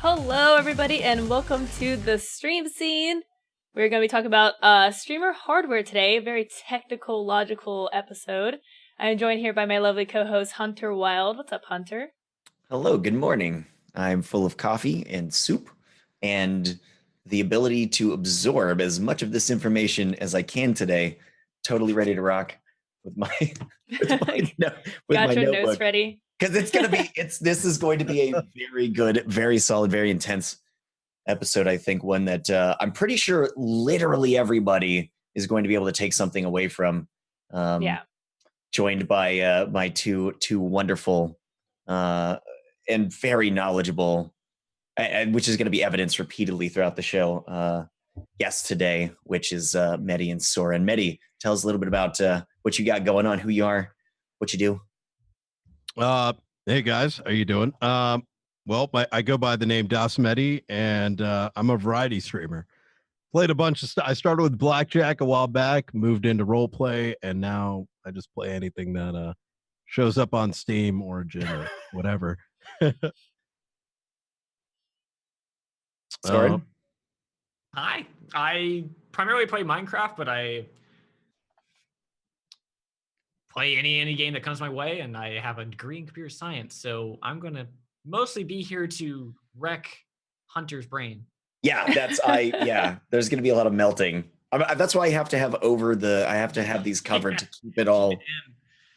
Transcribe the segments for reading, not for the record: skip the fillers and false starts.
Hello, everybody, and welcome to the stream scene. We're going to be talking about streamer hardware today, a very technical, logical episode. I'm joined here by my lovely co-host, TheHunterWild. What's up, Hunter? Hello, good morning. I'm full of coffee and soup and the ability to absorb as much of this information as I can today. Totally ready to rock with my Got your notes ready. Because this is going to be a very good, very solid, very intense episode. I think one that I'm pretty sure literally everybody is going to be able to take something away from. Yeah. Joined by my two wonderful and very knowledgeable, which is going to be evidenced repeatedly throughout the show, guests today, which is SMEHDI and Soaryn. SMEHDI, tell us a little bit about what you got going on, who you are, what you do. Hey guys, how you doing? Well, I go by the name dasMEHDI, and I'm a variety streamer. Played a bunch of stuff. I started with blackjack a while back, moved into role play, and now I just play anything that shows up on Steam, Origin, or whatever. Soaryn? Hi, I primarily play Minecraft, but I play any game that comes my way, and I have a degree in computer science, so I'm going to mostly be here to wreck Hunter's brain. Yeah, there's going to be a lot of melting. That's why I have to have these covered to keep it all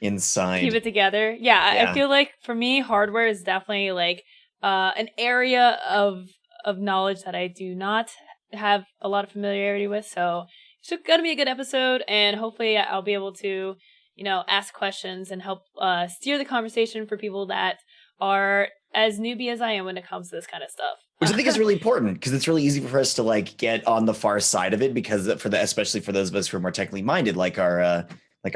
inside. Keep it together. Yeah, I feel like for me, hardware is definitely like an area of knowledge that I do not have a lot of familiarity with. So it's going to be a good episode, and hopefully I'll be able to, ask questions and help steer the conversation for people that are as newbie as I am when it comes to this kind of stuff. Which I think is really important, because it's really easy for us to get on the far side of it, because especially for those of us who are more technically minded, like our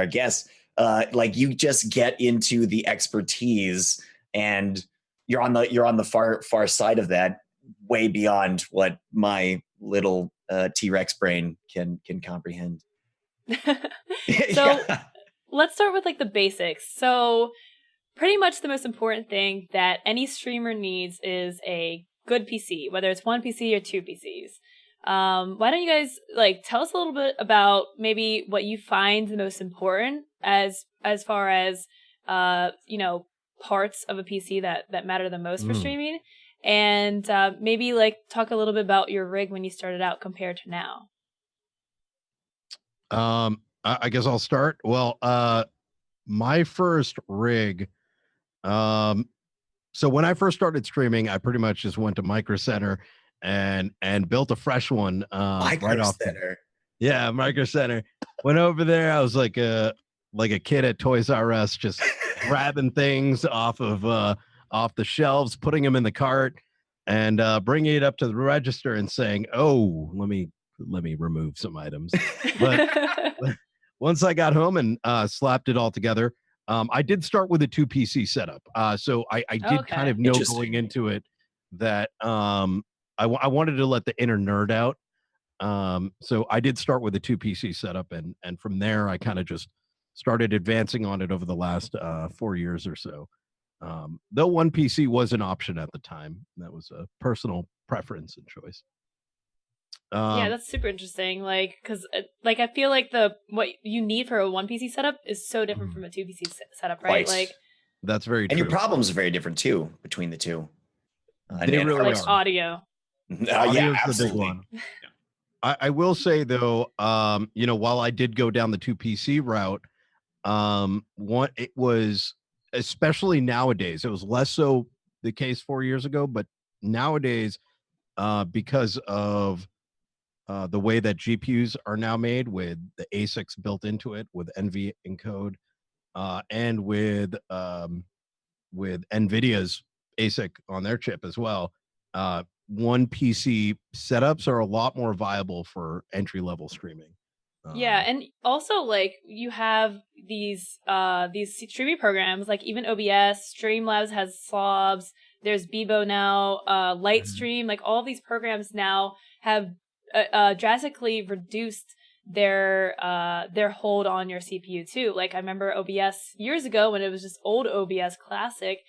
guests, you just get into the expertise and you're on the far side of that, way beyond what my little T-Rex brain can comprehend. So let's start with the basics. So pretty much the most important thing that any streamer needs is a good PC, whether it's one PC or two PCs. Why don't you guys tell us a little bit about maybe what you find the most important as far as parts of a PC that matter the most for streaming, and maybe talk a little bit about your rig when you started out compared to now. I guess I'll start. Well, my first rig, so when I first started streaming, I pretty much just went to Micro Center and built a fresh one. Micro Center. Yeah, Micro Center. Went over there. I was like a kid at Toys R Us, just grabbing things off the shelves, putting them in the cart, and bringing it up to the register and saying, "Oh, let me remove some items." But once I got home and slapped it all together, I did start with a 2 PC setup. So I did kind of know going into it that I wanted to let the inner nerd out. So I did start with a 2 PC setup, and from there I kind of just started advancing on it over the last 4 years or so. Though one PC was an option at the time. That was a personal preference and choice. Yeah, that's super interesting. Because I feel like what you need for a one PC setup is so different from a two PC setup, right? That's very true. And your problems are very differnt too between the two. They really are. Audio. Yeah, absolutely. The big one. I will say though, while I did go down the 2 PC route, it was, especially nowadays, it was less so the case 4 years ago, but nowadays, because of the way that GPUs are now made, with the ASICs built into it, with NV encode, and with NVIDIA's ASIC on their chip as well, one PC setups are a lot more viable for entry-level streaming. Yeah, and also you have these streaming programs, even OBS, Streamlabs has Slobs, there's Bebo now, Lightstream, all these programs now have drastically reduced their hold on your CPU too. Like I remember OBS years ago when it was just old OBS Classic,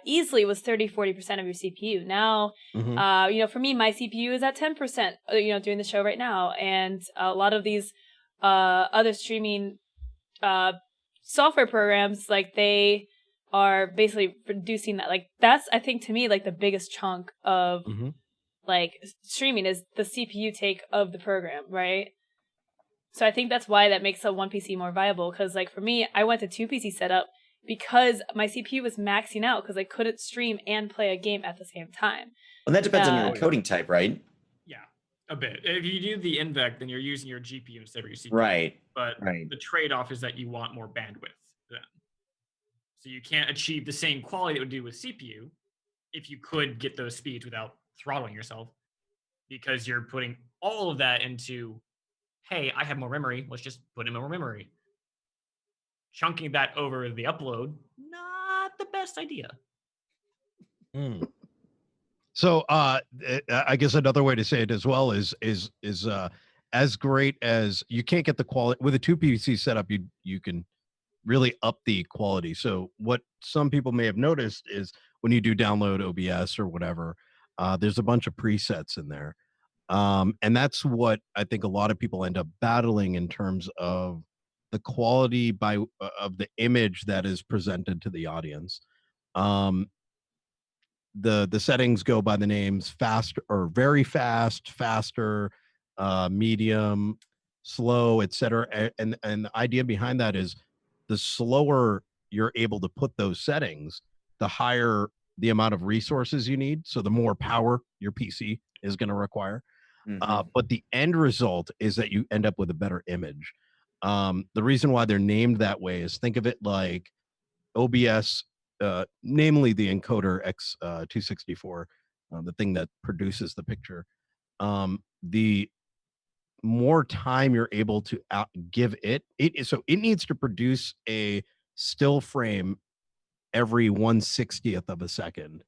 easily was 30-40% of your CPU. Now, for me, my CPU is at 10%, doing the show right now. And a lot of these other streaming software programs, like they are basically reducing that. Like that's, I think, to me, like the biggest chunk of like streaming is the CPU take of the program, right? So I think that's why that makes a one PC more viable. Because like for me, I went to 2 PC setup because my CPU was maxing out because I couldn't stream and play a game at the same time. And that depends on your encoding type, right? Yeah, a bit. If you do the INVEC, then you're using your GPU instead of your CPU. Right. But the trade-off is that you want more bandwidth then. So you can't achieve the same quality that would do with CPU if you could get those speeds without throttling yourself, because you're putting all of that into, hey, I have more memory, let's just put in more memory. Chunking that over the upload, not the best idea. So I guess another way to say it as well is as great as you can't get the quality with a 2 PC setup, you can really up the quality. So what some people may have noticed is when you do download OBS or whatever, there's a bunch of presets in there. And that's what I think a lot of people end up battling in terms of the quality of the image that is presented to the audience. The settings go by the names fast or very fast, faster, medium, slow, etc. And the idea behind that is the slower you're able to put those settings, the higher the amount of resources you need. So the more power your PC is going to require. But the end result is that you end up with a better image. The reason why they're named that way is, think of it like OBS, namely the encoder X264, the thing that produces the picture. The more time you're able to give it, so it needs to produce a still frame every 1/60th of a second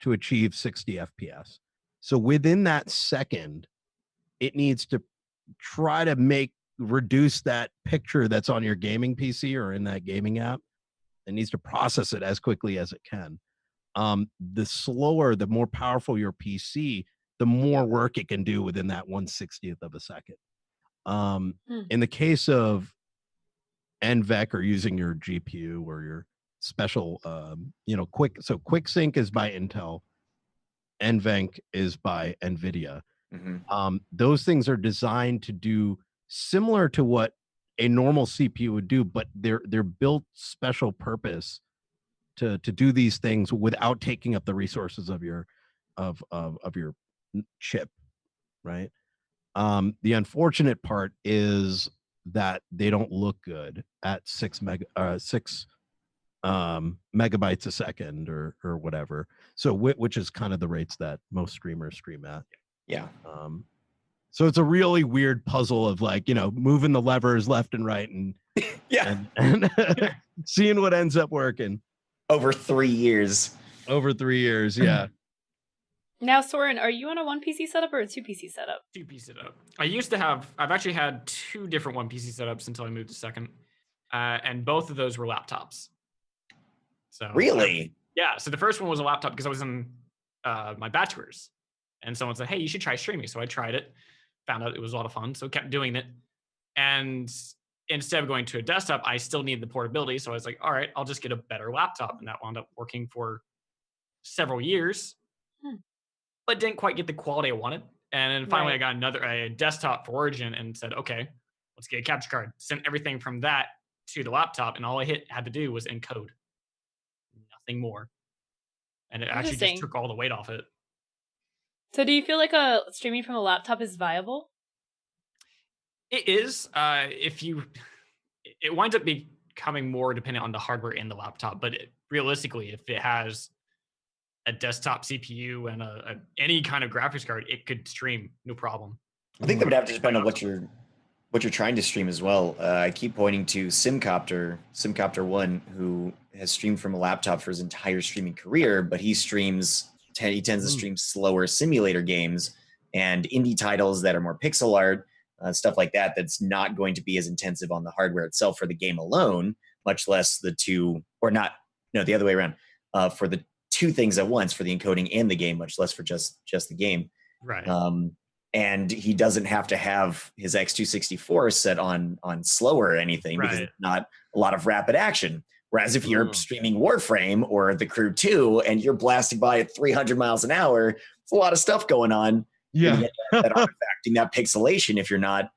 to achieve 60 FPS. So within that second, it needs to try to reduce that picture that's on your gaming PC or in that gaming app. It needs to process it as quickly as it can. The slower, the more powerful your PC, the more work it can do within that 1/60th of a second. In the case of NVEC or using your GPU or your special, Quick Sync is by Intel, NVENC is by NVIDIA. Those things are designed to do similar to what a normal CPU would do, but they're built special purpose to do these things without taking up the resources of your chip, right? The unfortunate part is that they don't look good at 6 megabytes a second or whatever. So which is kind of the rates that most streamers stream at. Yeah. So it's a really weird puzzle of like, moving the levers left and right and and seeing what ends up working. Over 3 years. Yeah. Now, Soaryn, are you on a 1 PC setup or a 2 PC setup? 2 PC setup. I've actually had 2 different 1 PC setups until I moved to second. And both of those were laptops. So really? So the first one was a laptop because I was in my bachelor's. And someone said, hey, you should try streaming. So I tried it, found out it was a lot of fun. So kept doing it. And instead of going to a desktop, I still needed the portability. So I was like, all right, I'll just get a better laptop. And that wound up working for several years, but didn't quite get the quality I wanted. And then finally I got a desktop for Origin and said, okay, let's get a capture card. Sent everything from that to the laptop. And all I had to do was encode. Nothing more. And it actually just took all the weight off it. So do you feel like streaming from a laptop is viable? It is. It winds up becoming more dependent on the hardware in the laptop. But realistically, if it has a desktop CPU and any kind of graphics card, it could stream no problem. I think that would have to depend on what you're trying to stream as well. I keep pointing to Simcopter1, who has streamed from a laptop for his entire streaming career, but he tends to stream slower simulator games and indie titles that are more pixel art. stuff like that. That's not going to be as intensive on the hardware itself for the game alone, much less the two, or not, no, the other way around, for the two things at once, for the encoding and the game, much less for just the game. Right. And he doesn't have to have his X264 set on slow or anything, because it's not a lot of rapid action. Whereas if you're streaming Warframe or The Crew 2 and you're blasting by at 300 miles an hour, it's a lot of stuff going on. Yeah. That artifacting, that pixelation, if you're not,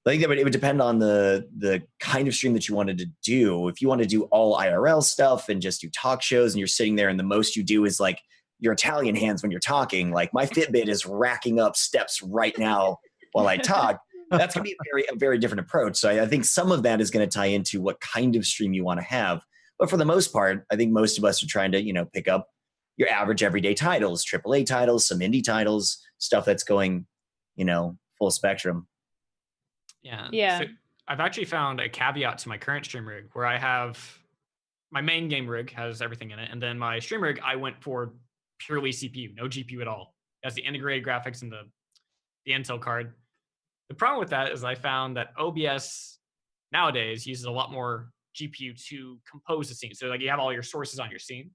I think it would depend on the kind of stream that you wanted to do. If you want to do all IRL stuff and just do talk shows and you're sitting there and the most you do is like your Italian hands when you're talking, like my Fitbit is racking up steps right now while I talk, that's going to be a very different approach. So I think some of that is going to tie into what kind of stream you want to have. But for the most part, I think most of us are trying to, pick up your average everyday titles, AAA titles, some indie titles, stuff that's going, full spectrum. Yeah. So I've actually found a caveat to my current stream rig where I have my main game rig has everything in it. And then my stream rig, I went for purely CPU, no GPU at all. It has the integrated graphics and the Intel card. The problem with that is I found that OBS nowadays uses a lot more GPU to compose the scene. So like you have all your sources on your scene.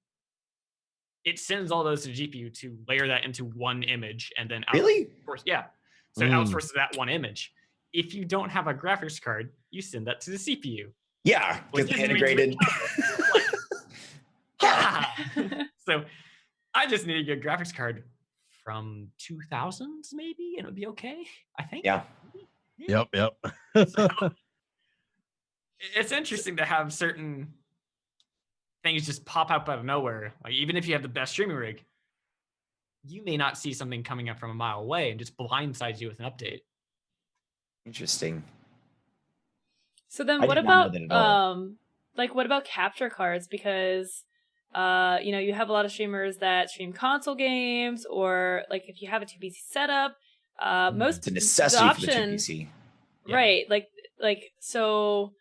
It sends all those to GPU to layer that into one image and then Really? Yeah. So it outsources that one image. If you don't have a graphics card, you send that to the CPU. Yeah, get integrated. So I just need a good graphics card from 2000s maybe, and it'll be okay, I think. Yeah. Yep. So, it's interesting to have certain things just pop up out of nowhere. Like even if you have the best streaming rig, you may not see something coming up from a mile away and just blindsides you with an update. Interesting. So then what about what about capture cards? Because you have a lot of streamers that stream console games, or like if you have a 2PC setup, most it's a necessity for the 2PC. Right. Like so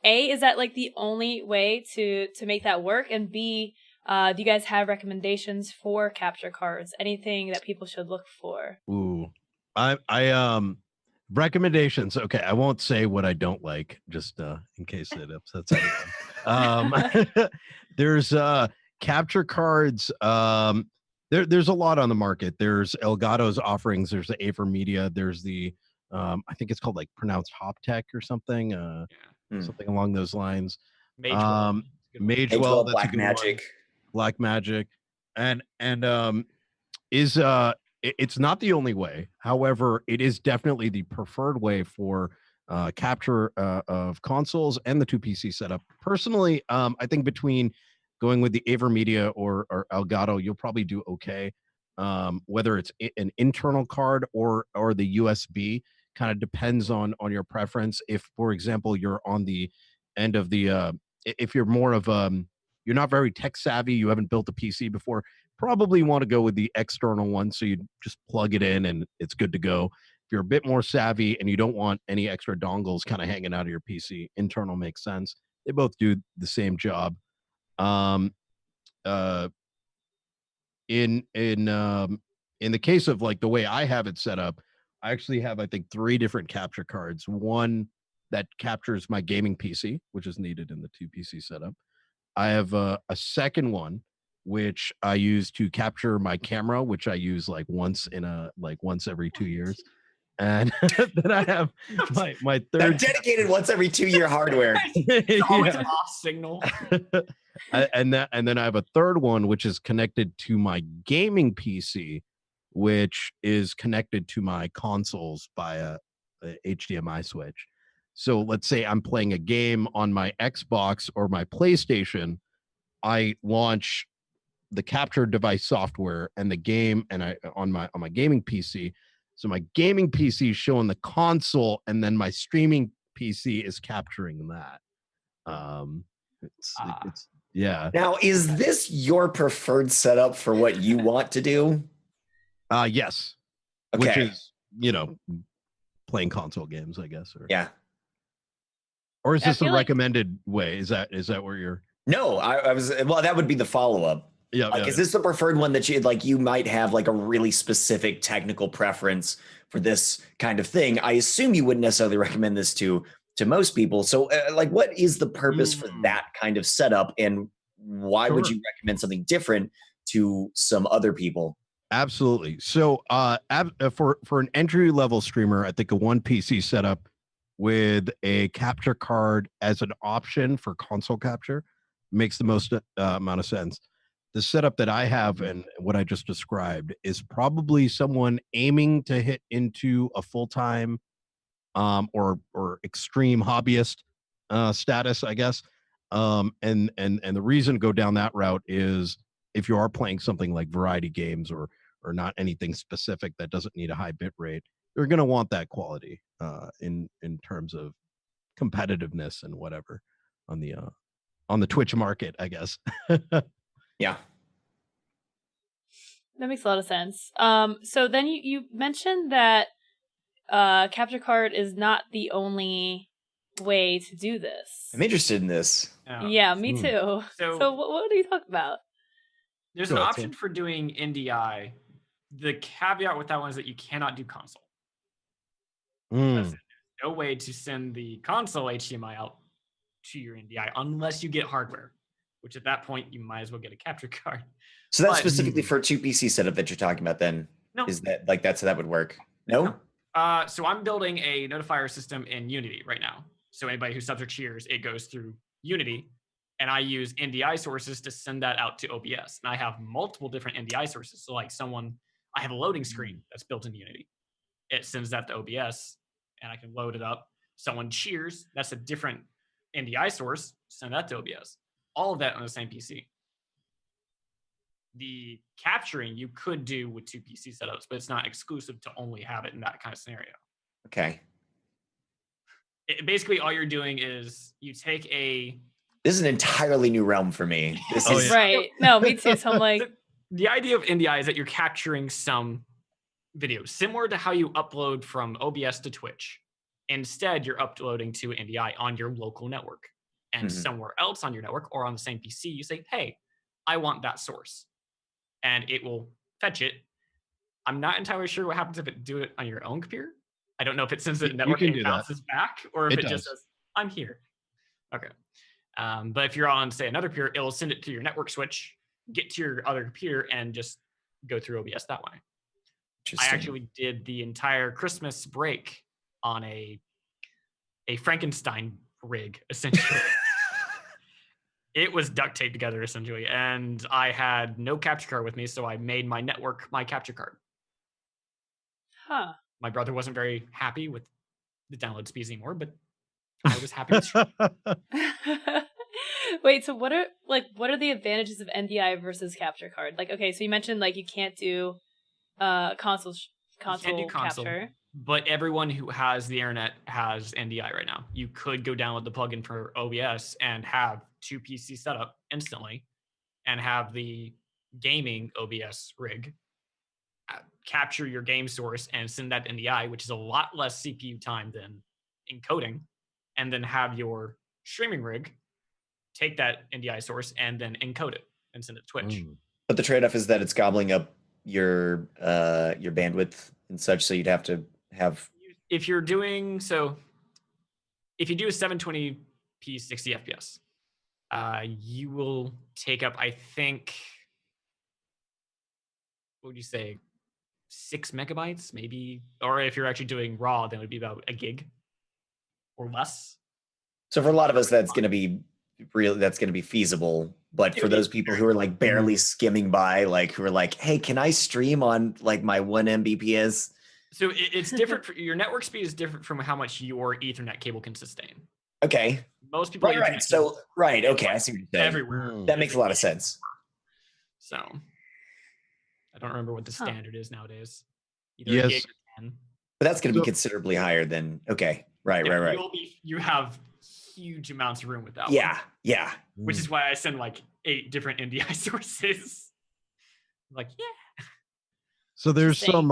A, is that like the only way to make that work? And B, do you guys have recommendations for capture cards? Anything that people should look for? Ooh. I recommendations. Okay, I won't say what I don't like, just in case it upsets anyone. There's capture cards. There's a lot on the market. There's Elgato's offerings. There's the AverMedia. There's the I think it's called like pronounced Hoptech or something. Something along those lines. Magewell, Blackmagic. Blackmagic, and it's not the only way. However, it is definitely the preferred way for capture of consoles and the 2PC setup. Personally, I think between going with the AverMedia or Elgato, you'll probably do okay. Whether it's an internal card or the USB, kind of depends on your preference. If, for example, you're on the end of the, if you're more of you're not very tech savvy, you haven't built a PC before, probably want to go with the external one. So you just plug it in and it's good to go. If you're a bit more savvy and you don't want any extra dongles kind of hanging out of your PC, internal makes sense. They both do the same job. In the case of like the way I have it set up, I actually have, I think, 3 different capture cards. One that captures my gaming PC, which is needed in the 2PC setup. I have a second one which I use to capture my camera, which I use like once every 2 years. And then I have my third dedicated once every 2-year hardware. It's always an off signal. and then I have a third one which is connected to my gaming PC, which is connected to my consoles by a HDMI switch. So let's say I'm playing a game on my Xbox or my PlayStation, I launch the capture device software and the game and on my gaming PC. So my gaming PC is showing the console, and then my streaming PC is capturing that. Yeah. Now, is this your preferred setup for what you want to do? Yes. Okay. Which is, playing console games, I guess. Or is this the recommended way? Is that where you're? No, I was. Well, that would be the follow-up. Yeah. Like, is this the preferred one that you might have like a really specific technical preference for this kind of thing? I assume you wouldn't necessarily recommend this to most people. So like, what is the purpose for that kind of setup, and why would you recommend something different to some other people? Absolutely. So for an entry level streamer, I think a one PC setup with a capture card as an option for console capture makes the most amount of sense. The setup that I have and what I just described is probably someone aiming to hit into a full-time or extreme hobbyist status, I guess. And the reason to go down that route is if you are playing something like variety games or not anything specific that doesn't need a high bit rate, you're going to want that quality in terms of competitiveness and whatever on the Twitch market, I guess. Yeah. That makes a lot of sense. So then you mentioned that capture card is not the only way to do this. I'm interested in this. Yeah, me too. So what are you talking about? There's an option for doing NDI. The caveat with that one is that you cannot do console. There's no way to send the console HDMI out to your NDI unless you get hardware, which at that point you might as well get a capture card. So that's specifically for a 2 PC setup that you're talking about then? No. Is that like that's how that would work? No? So I'm building a notifier system in Unity right now. So anybody who subs or cheers, it goes through Unity, and I use NDI sources to send that out to OBS. And I have multiple different NDI sources. So like I have a loading screen that's built in Unity. It sends that to OBS, and I can load it up. Someone cheers, that's a different NDI source, send that to OBS. All of that on the same PC. The capturing you could do with 2 PC setups, but it's not exclusive to only have it in that kind of scenario. Okay. Basically, all you're doing is you take This is an entirely new realm for me. This is right. No, me too. So I'm like, the idea of NDI is that you're capturing some video similar to how you upload from OBS to Twitch. Instead, you're uploading to NDI on your local network, and somewhere else on your network or on the same PC, you say, "Hey, I want that source," and it will fetch it. I'm not entirely sure what happens if it do it on your own computer. I don't know if it sends it to the network and bounces back, or if it just says, "I'm here." Okay. But if you're on, say, another computer, it'll send it to your network switch, get to your other computer, and just go through OBS that way. I actually did the entire Christmas break on a Frankenstein rig, essentially. It was duct taped together, essentially, and I had no capture card with me, so I made my network my capture card. Huh. My brother wasn't very happy with the download speeds anymore, but I was happy with it. Wait, so what are the advantages of NDI versus capture card? Like, okay, so you mentioned like you can't do console capture. But everyone who has the internet has NDI right now. You could go download the plugin for OBS and have 2 PC setup instantly, and have the gaming OBS rig capture your game source and send that to NDI, which is a lot less CPU time than encoding, and then have your streaming rig take that NDI source and then encode it and send it to Twitch. But the trade-off is that it's gobbling up your bandwidth and such, so you'd have to have. If you do a 720p 60 FPS, you will take up, I think, what would you say, 6 megabytes, maybe? Or if you're actually doing RAW, then it would be about a gig or less. So for a lot of us, that's going to be feasible. But for those people who are like barely skimming by, like who are like, hey, can I stream on like my 1 Mbps? So it's different. Your network speed is different from how much your Ethernet cable can sustain. Okay. Most people. Right. So, right. Okay. I see what you're saying. Everywhere. That makes a lot of sense. So I don't remember what the standard is nowadays. Either yes. 8 or 10. But that's going to be considerably higher than, okay. Right. You have huge amounts of room with that one. Yeah. Which is why I send like 8 different NDI sources. Like, yeah. So there's some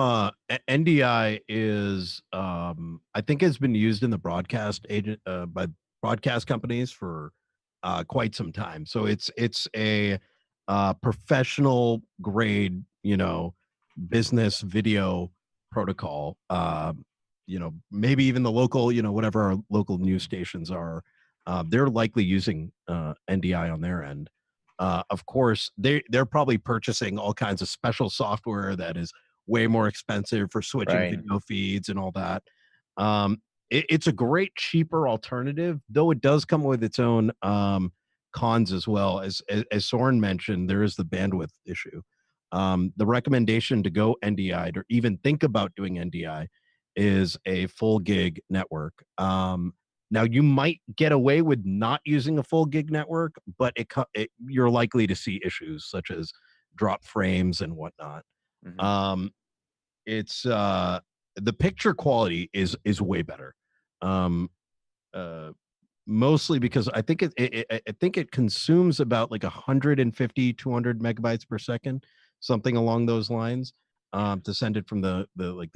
NDI is I think has been used in the broadcast agent by broadcast companies for quite some time. So it's a professional grade, business video protocol. Maybe even the local, whatever our local news stations are, they're likely using NDI on their end. Of course, they're probably purchasing all kinds of special software that is way more expensive for switching video feeds and all that. It's a great, cheaper alternative, though it does come with its own cons as well. As Soaryn mentioned, there is the bandwidth issue. The recommendation to go NDI or even think about doing NDI is a full gig network. Now you might get away with not using a full gig network, but you're likely to see issues such as drop frames and whatnot. It's the picture quality is way better. Mostly because I think it consumes about like 150, 200 megabytes per second, something along those lines, to send it from the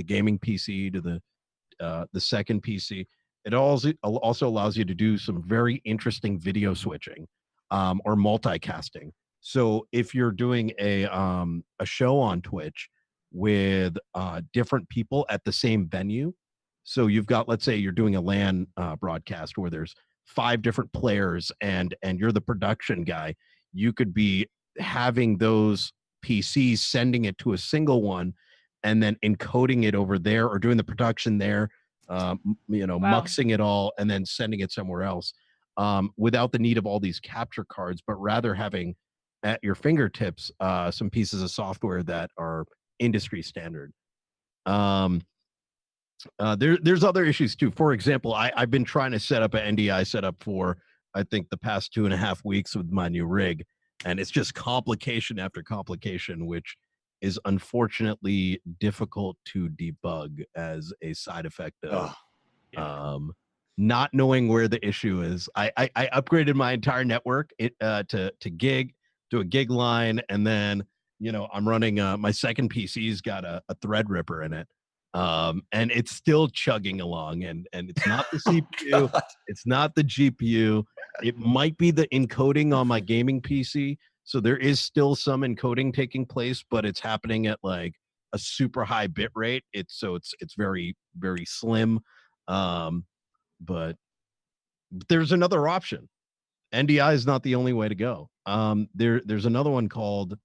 gaming PC to the second PC. It also allows you to do some very interesting video switching, or multicasting. So if you're doing a show on Twitch with different people at the same venue, so you've got, let's say you're doing a LAN broadcast where there's 5 different players and you're the production guy, you could be having those PCs sending it to a single one and then encoding it over there, or doing the production there, muxing it all and then sending it somewhere else, without the need of all these capture cards, but rather having at your fingertips some pieces of software that are industry standard. There's other issues too. For example, I've been trying to set up an NDI setup for, I think, the past 2.5 weeks with my new rig, and it's just complication after complication, which is unfortunately difficult to debug as a side effect of not knowing where the issue is. I upgraded my entire network to gig, to a gig line, and then I'm running my second PC's got a Threadripper in it. And it's still chugging along, and it's not the CPU, it's not the GPU. It might be the encoding on my gaming PC. So there is still some encoding taking place, but it's happening at like a super high bit rate. It's very, very slim. But there's another option. NDI is not the only way to go. There's another one called,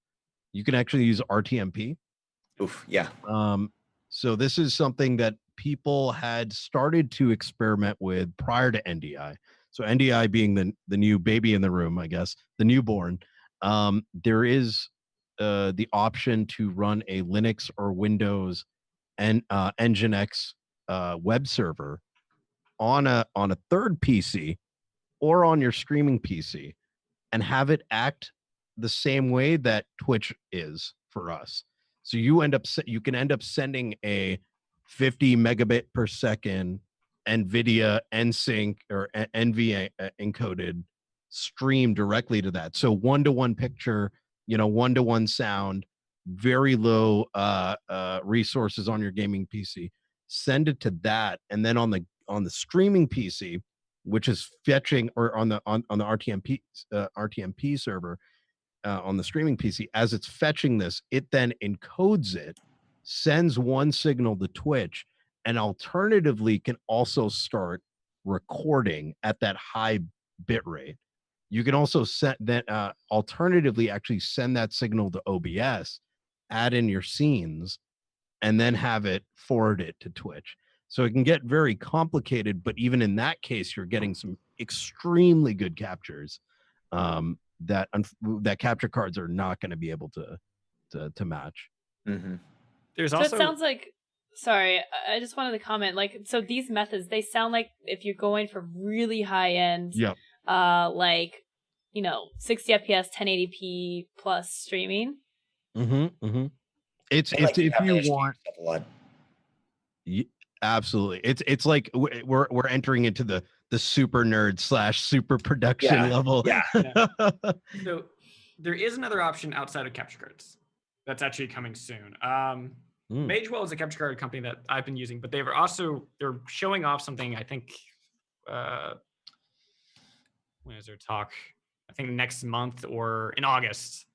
you can actually use Rtmp. Oof, yeah. So this is something that people had started to experiment with prior to NDI. So NDI being the new baby in the room, I guess, the newborn. There is the option to run a Linux or Windows and Nginx web server on a third PC or on your streaming PC, and have it act the same way that Twitch is for us. So you can end up sending a 50 megabit per second NVIDIA NSYNC or NVA encoded stream directly to that. So 1-to-1 picture, 1-to-1 sound, very low resources on your gaming PC. Send it to that, and then on the streaming PC, which is fetching, or on the Rtmp server, on the streaming PC, as it's fetching this, it then encodes it, sends one signal to Twitch, and alternatively can also start recording at that high bit rate. You can also set that alternatively actually send that signal to OBS, add in your scenes, and then have it forward it to Twitch. So it can get very complicated, but even in that case, you're getting some extremely good captures that capture cards are not going to be able to match. Mm-hmm. So it sounds like, sorry, I just wanted to comment, like, so these methods, they sound like if you're going for really high end, like, 60 FPS, 1080p plus streaming. It's if you want a lot. Absolutely. It's like we're entering into the super nerd / super production level. Yeah. So there is another option outside of capture cards that's actually coming soon. Magewell is a capture card company that I've been using, but they're showing off something, I think, when is their talk? I think next month or in August.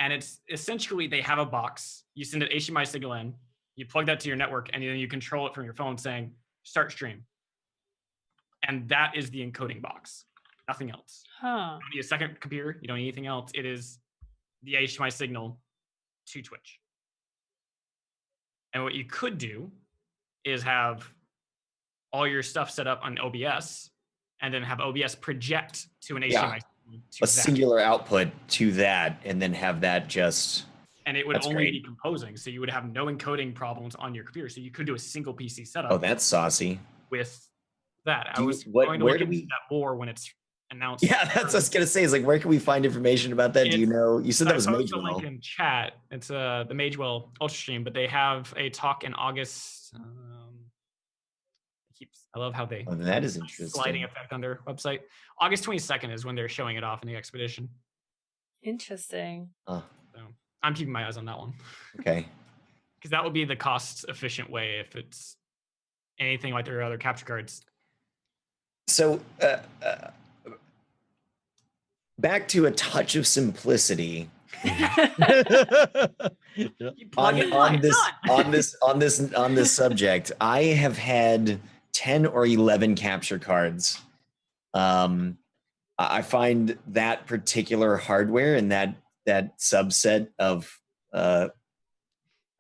And it's essentially, they have a box. You send an HDMI signal in, you plug that to your network, and then you control it from your phone saying, start stream. And that is the encoding box, nothing else. Huh. You don't need a second computer, you don't need anything else. It is the HDMI signal to Twitch. And what you could do is have all your stuff set up on OBS and then have OBS project to an HDMI signal. A singular output to that, and then have that just... And it would only be decomposing, so you would have no encoding problems on your computer. So you could do a single PC setup. Oh, that's saucy. With that. I was going to look into that more when it's announced. Yeah, that's what I was going to say. Is like, where can we find information about that? Do you know? You said that was Magewell. I link in chat. It's the Magewell Ultra Stream, but they have a talk in August. I love how they... Oh, that is interesting. Sliding effect on their website. August 22nd is when they're showing it off in the Expedition. Interesting. Oh. So I'm keeping my eyes on that one. Okay. Because that would be the cost-efficient way if it's anything like their other capture cards. So, back to a touch of simplicity. on this subject, I have had 10 or 11 capture cards. I find that particular hardware and that subset of the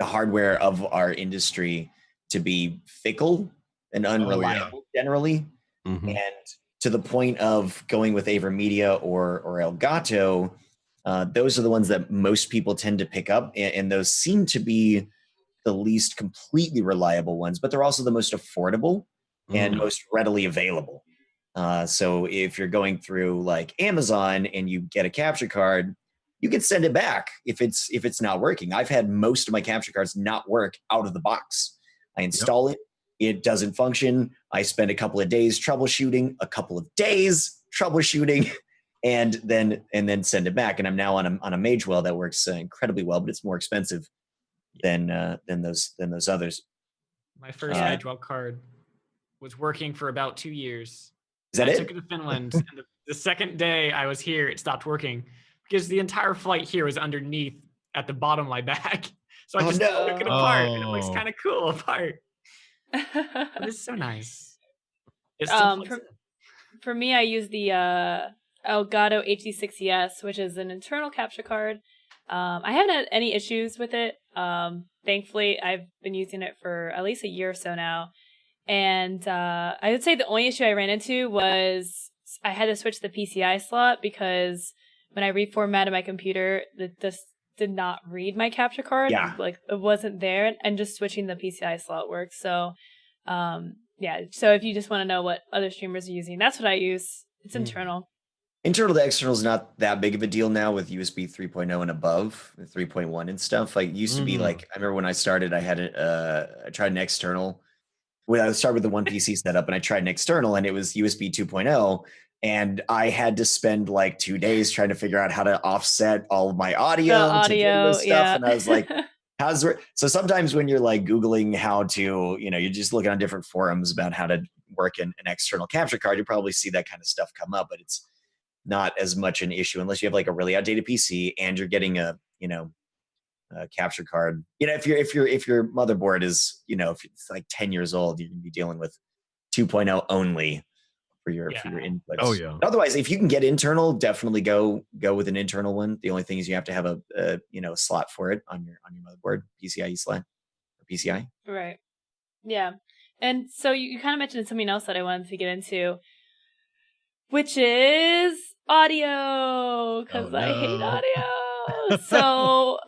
hardware of our industry to be fickle and unreliable generally. Mm-hmm. And to the point of going with AverMedia or Elgato, those are the ones that most people tend to pick up. And those seem to be the least completely reliable ones, but they're also the most affordable and most readily available. So if you're going through like Amazon and you get a capture card, you can send it back if it's not working. I've had most of my capture cards not work out of the box. I install it, it doesn't function. I spend a couple of days troubleshooting, and then send it back. And I'm now on a Magewell that works incredibly well, but it's more expensive than those others. My first Magewell card was working for about 2 years. Is that it? I took it to Finland, and the second day I was here, it stopped working because the entire flight here was underneath at the bottom of my bag. So I just took it apart, and it looks kind of cool apart. But it's so nice. For me, I use the Elgato Hd60 S, which is an internal capture card. I haven't had any issues with it. Thankfully, I've been using it for at least a year or so now. And I would say the only issue I ran into was I had to switch the PCI slot because when I reformatted my computer, this did not read my capture card. Yeah. Like, it wasn't there, and just switching the PCI slot works. So, so if you just want to know what other streamers are using, that's what I use. It's internal. Internal to external is not that big of a deal now with USB 3.0 and above, 3.1 and stuff. Like, it used to be like, I remember when I started, I tried an external. When I started with the one PC setup, and I tried an external, and it was USB 2.0, and I had to spend like 2 days trying to figure out how to offset all of my audio stuff. Yeah. And I was like, so sometimes when you're like Googling how to, you're just looking on different forums about how to work an external capture card, you probably see that kind of stuff come up, but it's not as much an issue unless you have like a really outdated PC and you're getting a capture card. If your motherboard is, if it's like 10 years old, you're gonna be dealing with 2.0 only for your inputs. Oh yeah. But otherwise, if you can get internal, definitely go with an internal one. The only thing is you have to have a slot for it on your motherboard, PCIe slot or PCI. Right. Yeah. And so you kind of mentioned something else that I wanted to get into, which is audio, because I hate audio. So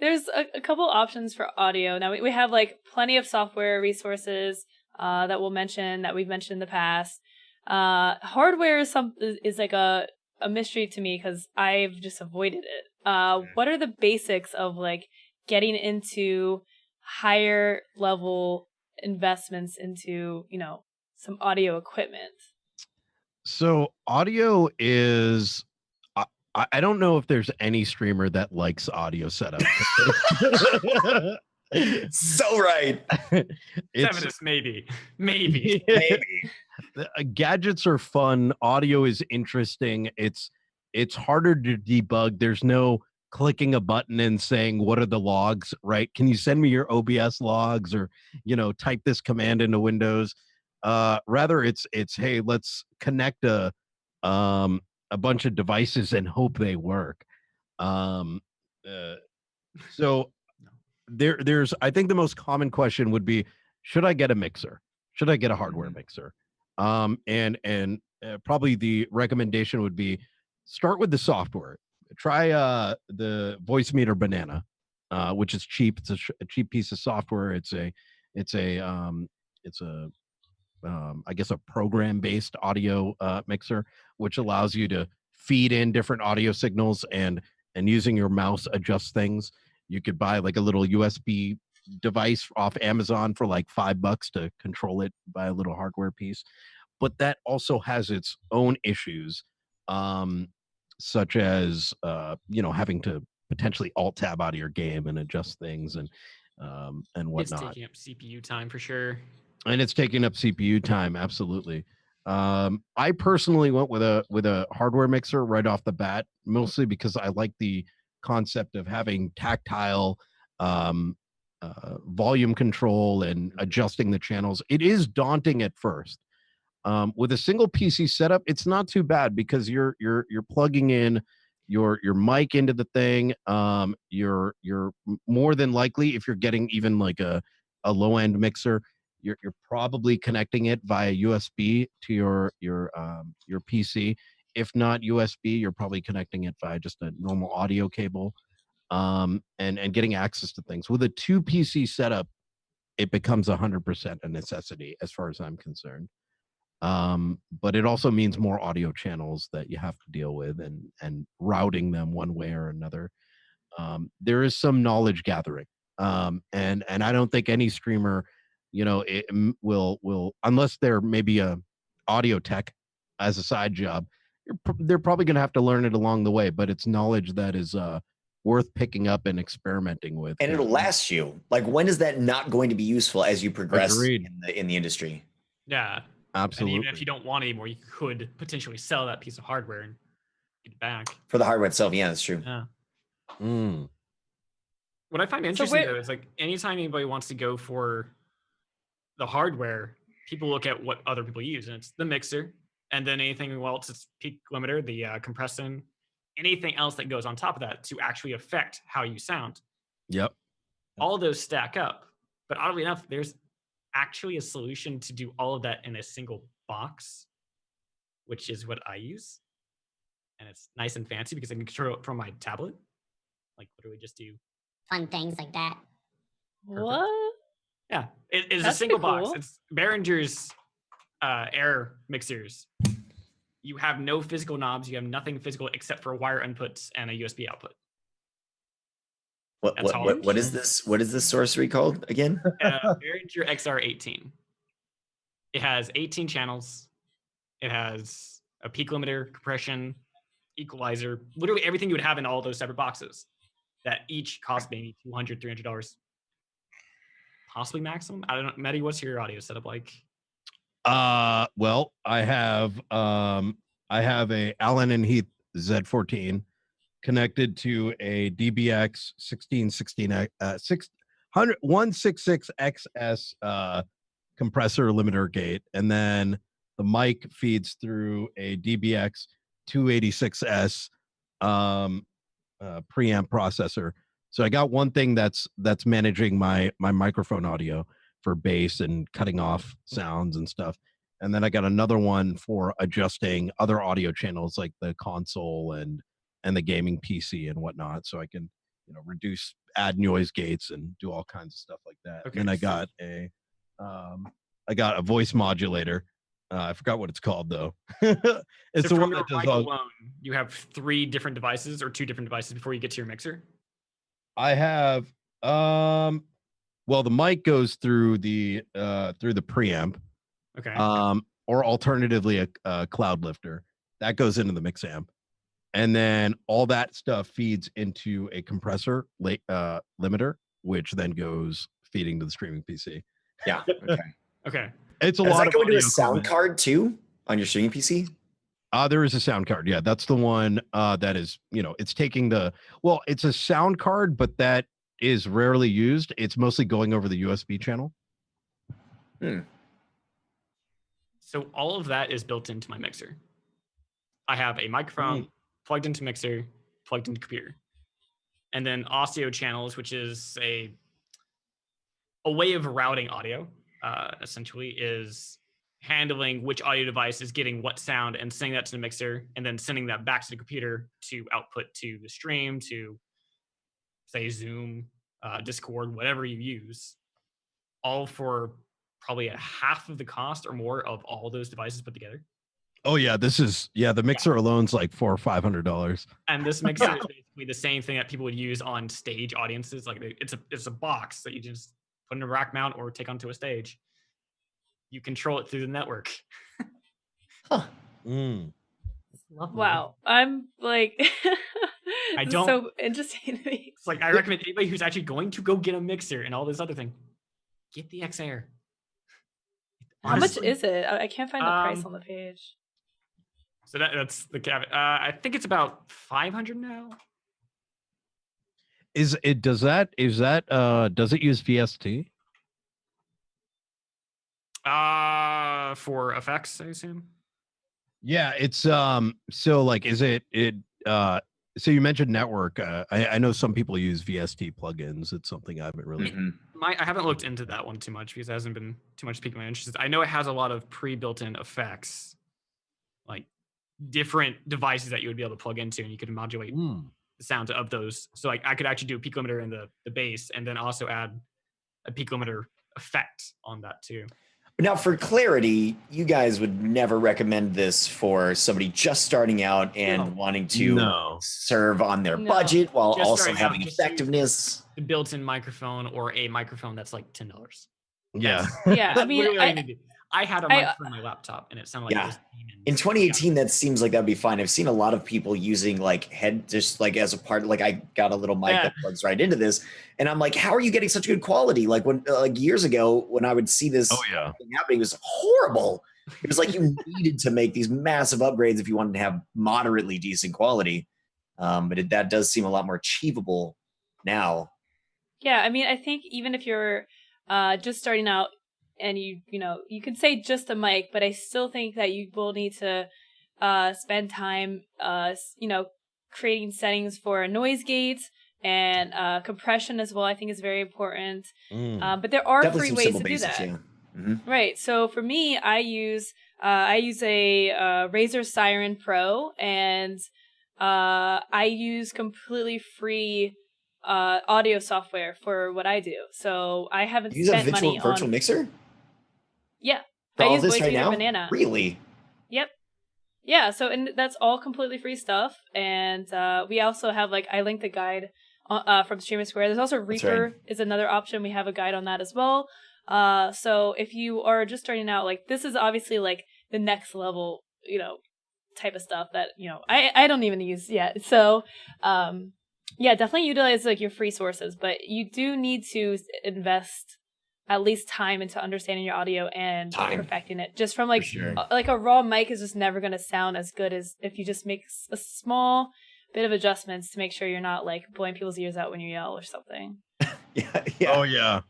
there's a couple options for audio. Now we have like plenty of software resources that we've mentioned in the past. Hardware is like a mystery to me because I've just avoided it. What are the basics of like getting into higher level investments into, some audio equipment? So audio is, I don't know if there's any streamer that likes audio setup. So right. It's maybe. Gadgets are fun. Audio is interesting. It's harder to debug. There's no clicking a button and saying, what are the logs, right? Can you send me your OBS logs, or, type this command into Windows? Rather it's, hey, let's connect a bunch of devices and hope they work. So there's, I think the most common question would be, should I get a mixer? Should I get a hardware mixer? And probably the recommendation would be, start with the software. Try the Voicemeeter Banana, which is cheap. It's a cheap piece of software. It's a I guess a program-based audio mixer, which allows you to feed in different audio signals and using your mouse adjust things. You could buy like a little USB device off Amazon for like $5 to control it, buy a little hardware piece. But that also has its own issues, such as having to potentially alt tab out of your game and adjust things and whatnot. It's taking up CPU time for sure. And it's taking up CPU time, absolutely. I personally went with a hardware mixer right off the bat, mostly because I like the concept of having tactile volume control and adjusting the channels. It is daunting at first. With a single PC setup, it's not too bad because you're plugging in your mic into the thing. You're more than likely, if you're getting even like a low end mixer, you're probably connecting it via USB to your PC. If not USB, you're probably connecting it via just a normal audio cable, and getting access to things. With a 2 PC setup, it becomes 100% a necessity as far as I'm concerned. But it also means more audio channels that you have to deal with and routing them one way or another. There is some knowledge gathering, and I don't think any streamer, it will, unless they're maybe a audio tech as a side job, they're probably going to have to learn it along the way. But it's knowledge that is worth picking up and experimenting with, and it'll last you. Like, when is that not going to be useful as you progress in the industry? Yeah. Absolutely. And even if you don't want it anymore, you could potentially sell that piece of hardware and get it back. For the hardware itself, yeah, that's true. Yeah. Mm. What I find interesting, though, is like anytime anybody wants to go for the hardware, people look at what other people use, and it's the mixer, and then anything else, it's peak limiter, the compressor, anything else that goes on top of that to actually affect how you sound. Yep. All of those stack up. But oddly enough, there's actually a solution to do all of that in a single box, which is what I use. And it's nice and fancy because I can control it from my tablet. Like literally just do fun things like that. Perfect. What? Yeah, it is a single box. It's Behringer's air mixers. You have no physical knobs. You have nothing physical except for wire inputs and a USB output. What is this? What is this sorcery called again? Behringer XR18. It has 18 channels. It has a peak limiter, compression, equalizer, literally everything you would have in all those separate boxes that each cost maybe $200, $300, possibly maximum. I don't know. Maddie, what's your audio setup like? Well, I have a Allen and Heath Z14 connected to a DBX 166XS compressor limiter gate, and then the mic feeds through a DBX 286S preamp processor. So I got one thing that's managing my microphone audio for bass and cutting off sounds and stuff. And then I got another one for adjusting other audio channels like the console and the gaming PC and whatnot. So I can, add noise gates and do all kinds of stuff like that. Okay. And I got a voice modulator. I forgot what it's called though. It's so the one that does all. Alone, you have 3 different devices or 2 different devices before you get to your mixer? I have well, the mic goes through the preamp. Okay. Or alternatively a cloud lifter. That goes into the mix amp. And then all that stuff feeds into a compressor limiter, which then goes feeding to the streaming PC. Yeah. Okay. Okay. It's a Does lot that of go into a audio sound equipment. card too on your streaming PC? There is a sound card. Yeah, that's the one that is, it's taking it's a sound card, but that is rarely used. It's mostly going over the USB channel. So all of that is built into my mixer. I have a microphone plugged into mixer, plugged into computer. And then audio channels, which is a way of routing audio, essentially, is handling which audio device is getting what sound and sending that to the mixer, and then sending that back to the computer to output to the stream, to say Zoom, Discord, whatever you use, all for probably a half of the cost or more of all those devices put together. Oh yeah, the mixer alone's like $400 or $500. And this mixer is basically the same thing that people would use on stage audiences. Like it's a box that you just put in a rack mount or take onto a stage. You control it through the network. Wow, I'm like, I don't. So interesting to me. It's like I recommend anybody who's actually going to go get a mixer and all this other thing, get the X-Air. How much is it? I can't find the price on the page. So that's the caveat. I think it's about 500 now. Does it use VST? For effects, I assume. Yeah, it's so like so you mentioned network. I know some people use VST plugins. It's something I haven't really I haven't looked into that one too much because it hasn't been too much piquing my interest. I know it has a lot of pre-built-in effects, like different devices that you would be able to plug into, and you could modulate the sound of those. So like I could actually do a peak limiter in the bass, and then also add a peak limiter effect on that too. Now, for clarity, you guys would never recommend this for somebody just starting out and wanting to serve on their budget while just also having effectiveness. The built-in microphone or a microphone that's like $10. Yeah. Yeah. I mean, I had a microphone on my laptop and it sounded like it was in 2018, that seems like that'd be fine. I've seen a lot of people using like just like as a part, like I got a little mic that plugs right into this. And I'm like, how are you getting such good quality? Like when, like years ago when I would see this thing happening, it was horrible. It was like you needed to make these massive upgrades if you wanted to have moderately decent quality. But that does seem a lot more achievable now. Yeah. I mean, I think even if you're just starting out, and you could say just a mic, but I still think that you will need to spend time, creating settings for noise gates and compression as well. I think is very important. But there are free ways to do that. Yeah. Mm-hmm. Right. So for me, I use a Razer Soaryn Pro, and I use completely free audio software for what I do. So I haven't spent money on virtual mixer. Yeah, I use Voice right now. Banana. Really? Yep. Yeah. So and that's all completely free stuff, and we also have I linked the guide from Streamer Square. There's also Reaper is another option. We have a guide on that as well. So if you are just starting out, this is obviously the next level, type of stuff that I don't even use yet. So yeah, definitely utilize your free sources, but you do need to invest at least time into understanding your audio and perfecting it. Just from a raw mic is just never going to sound as good as if you just make a small bit of adjustments to make sure you're not blowing people's ears out when you yell or something. Yeah. Oh yeah.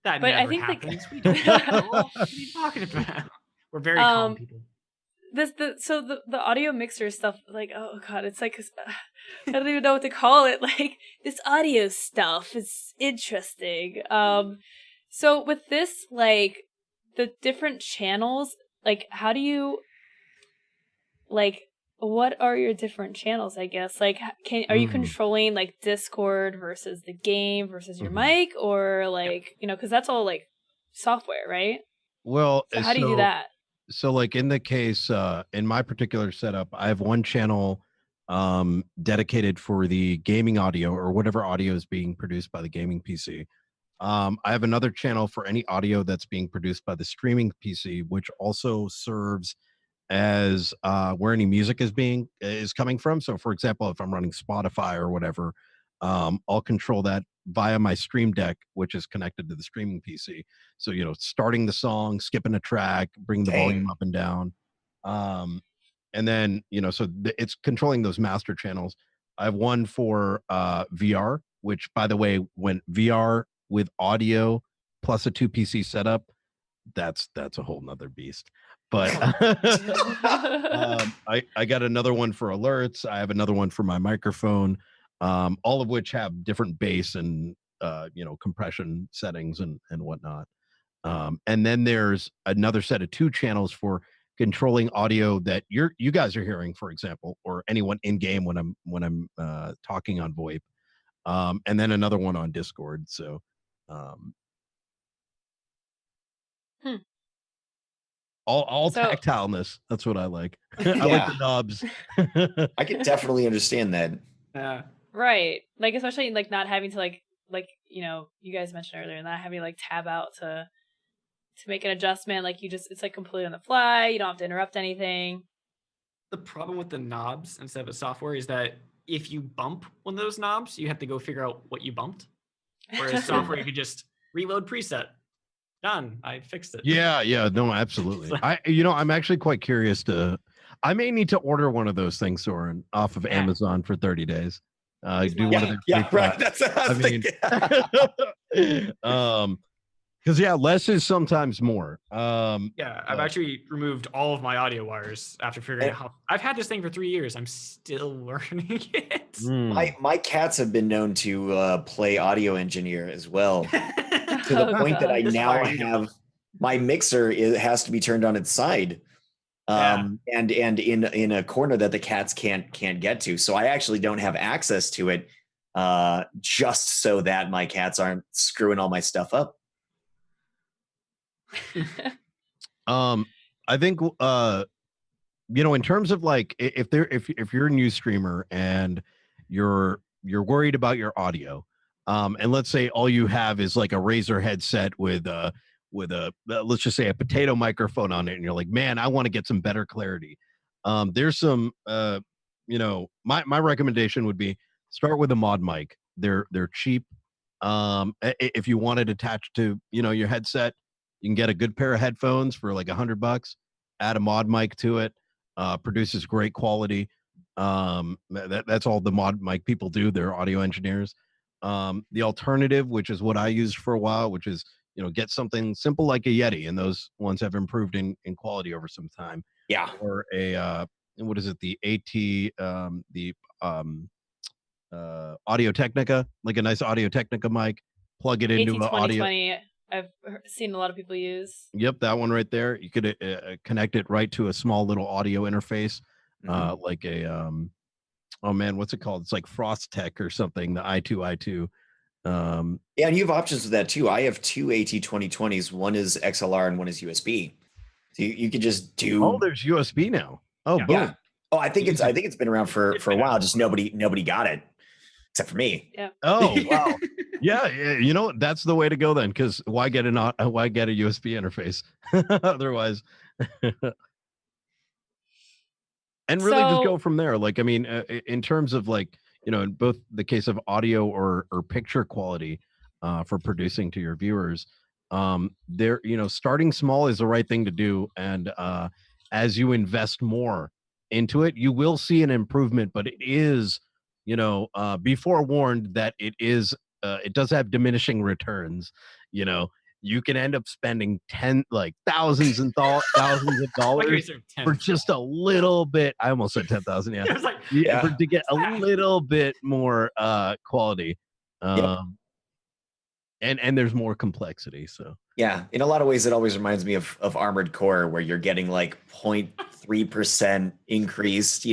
That but never I think happens. We don't know. What are you talking about? We're very calm people. The audio mixer stuff, oh god, it's I don't even know what to call it. This audio stuff is interesting. So with this, the different channels, how do you, what are your different channels? I guess are you controlling Discord versus the game versus your mic, or because that's all software, right? Well, so how do you do that? So in the case, in my particular setup, I have one channel dedicated for the gaming audio or whatever audio is being produced by the gaming PC. I have another channel for any audio that's being produced by the streaming PC, which also serves as where any music is coming from. So for example, if I'm running Spotify or whatever, I'll control that via my Stream Deck, which is connected to the streaming PC. So, starting the song, skipping a track, bring the volume up and down. And then, so it's controlling those master channels. I have one for VR, which, by the way, when VR with audio plus a 2 PC setup, that's a whole nother beast. But I got another one for alerts. I have another one for my microphone, all of which have different bass and compression settings and whatnot. And then there's another set of 2 channels for controlling audio that you guys are hearing, for example, or anyone in game when I'm talking on VoIP, and then another one on Discord. So, all tactileness. That's what I like. I like the knobs. I can definitely understand that. Yeah. Right. Like, especially like not having to like you guys mentioned earlier, not having to like tab out to make an adjustment. Like it's like completely on the fly. You don't have to interrupt anything. The problem with the knobs instead of a software is that if you bump one of those knobs, you have to go figure out what you bumped. Whereas software, you could just reload preset. Done. I fixed it. Yeah. No, absolutely. I'm actually quite curious I may need to order one of those things, Soaryn, off of Amazon for 30 days. Do one of their right. That's what I was thinking. Because less is sometimes more. I've actually removed all of my audio wires after figuring out how. I've had this thing for 3 years. I'm still learning it. My cats have been known to play audio engineer as well, to the point that I now have my mixer. It has to be turned on its side, and in a corner that the cats can't get to. So I actually don't have access to it, just so that my cats aren't screwing all my stuff up. I think in terms of like if you're a news streamer and you're worried about your audio, and let's say all you have is like a Razer headset with a let's just say a potato microphone on it, and you're like, man, I want to get some better clarity. There's some my recommendation would be start with a mod mic. They're cheap. If you want it attached to your headset, you can get a good pair of headphones for like $100. Add a mod mic to it. Produces great quality. That's all the mod mic people do. They're audio engineers. The alternative, which is what I used for a while, which is get something simple like a Yeti, and those ones have improved in quality over some time. Yeah. Or a what is it? The Audio Technica, like a nice Audio Technica mic. Plug it into an audio. I've seen a lot of people use. Yep, that one right there. You could connect it right to a small little audio interface, like a oh man, what's it called? It's like Frost Tech or something. The i2. And you have options with that too. I have 2 AT2020s. One is XLR and one is USB. So you could just do. Oh, there's USB now. Oh, boom. Yeah. Oh, I think it's been around for a while. Just nobody got it, except for me. Yeah. Oh, wow. Yeah. That's the way to go then, because why get a USB interface otherwise? And really just go from there. Like, I mean, in terms of like, in both the case of audio or picture quality for producing to your viewers, starting small is the right thing to do. And as you invest more into it, you will see an improvement, but it is, be forewarned that it does have diminishing returns. You can end up spending thousands of dollars for just a little bit. I almost said 10,000. Yeah. To get a little bit more quality. And there's more complexity. So yeah, in a lot of ways, it always reminds me of Armored Core, where you're getting like 0.3% increased,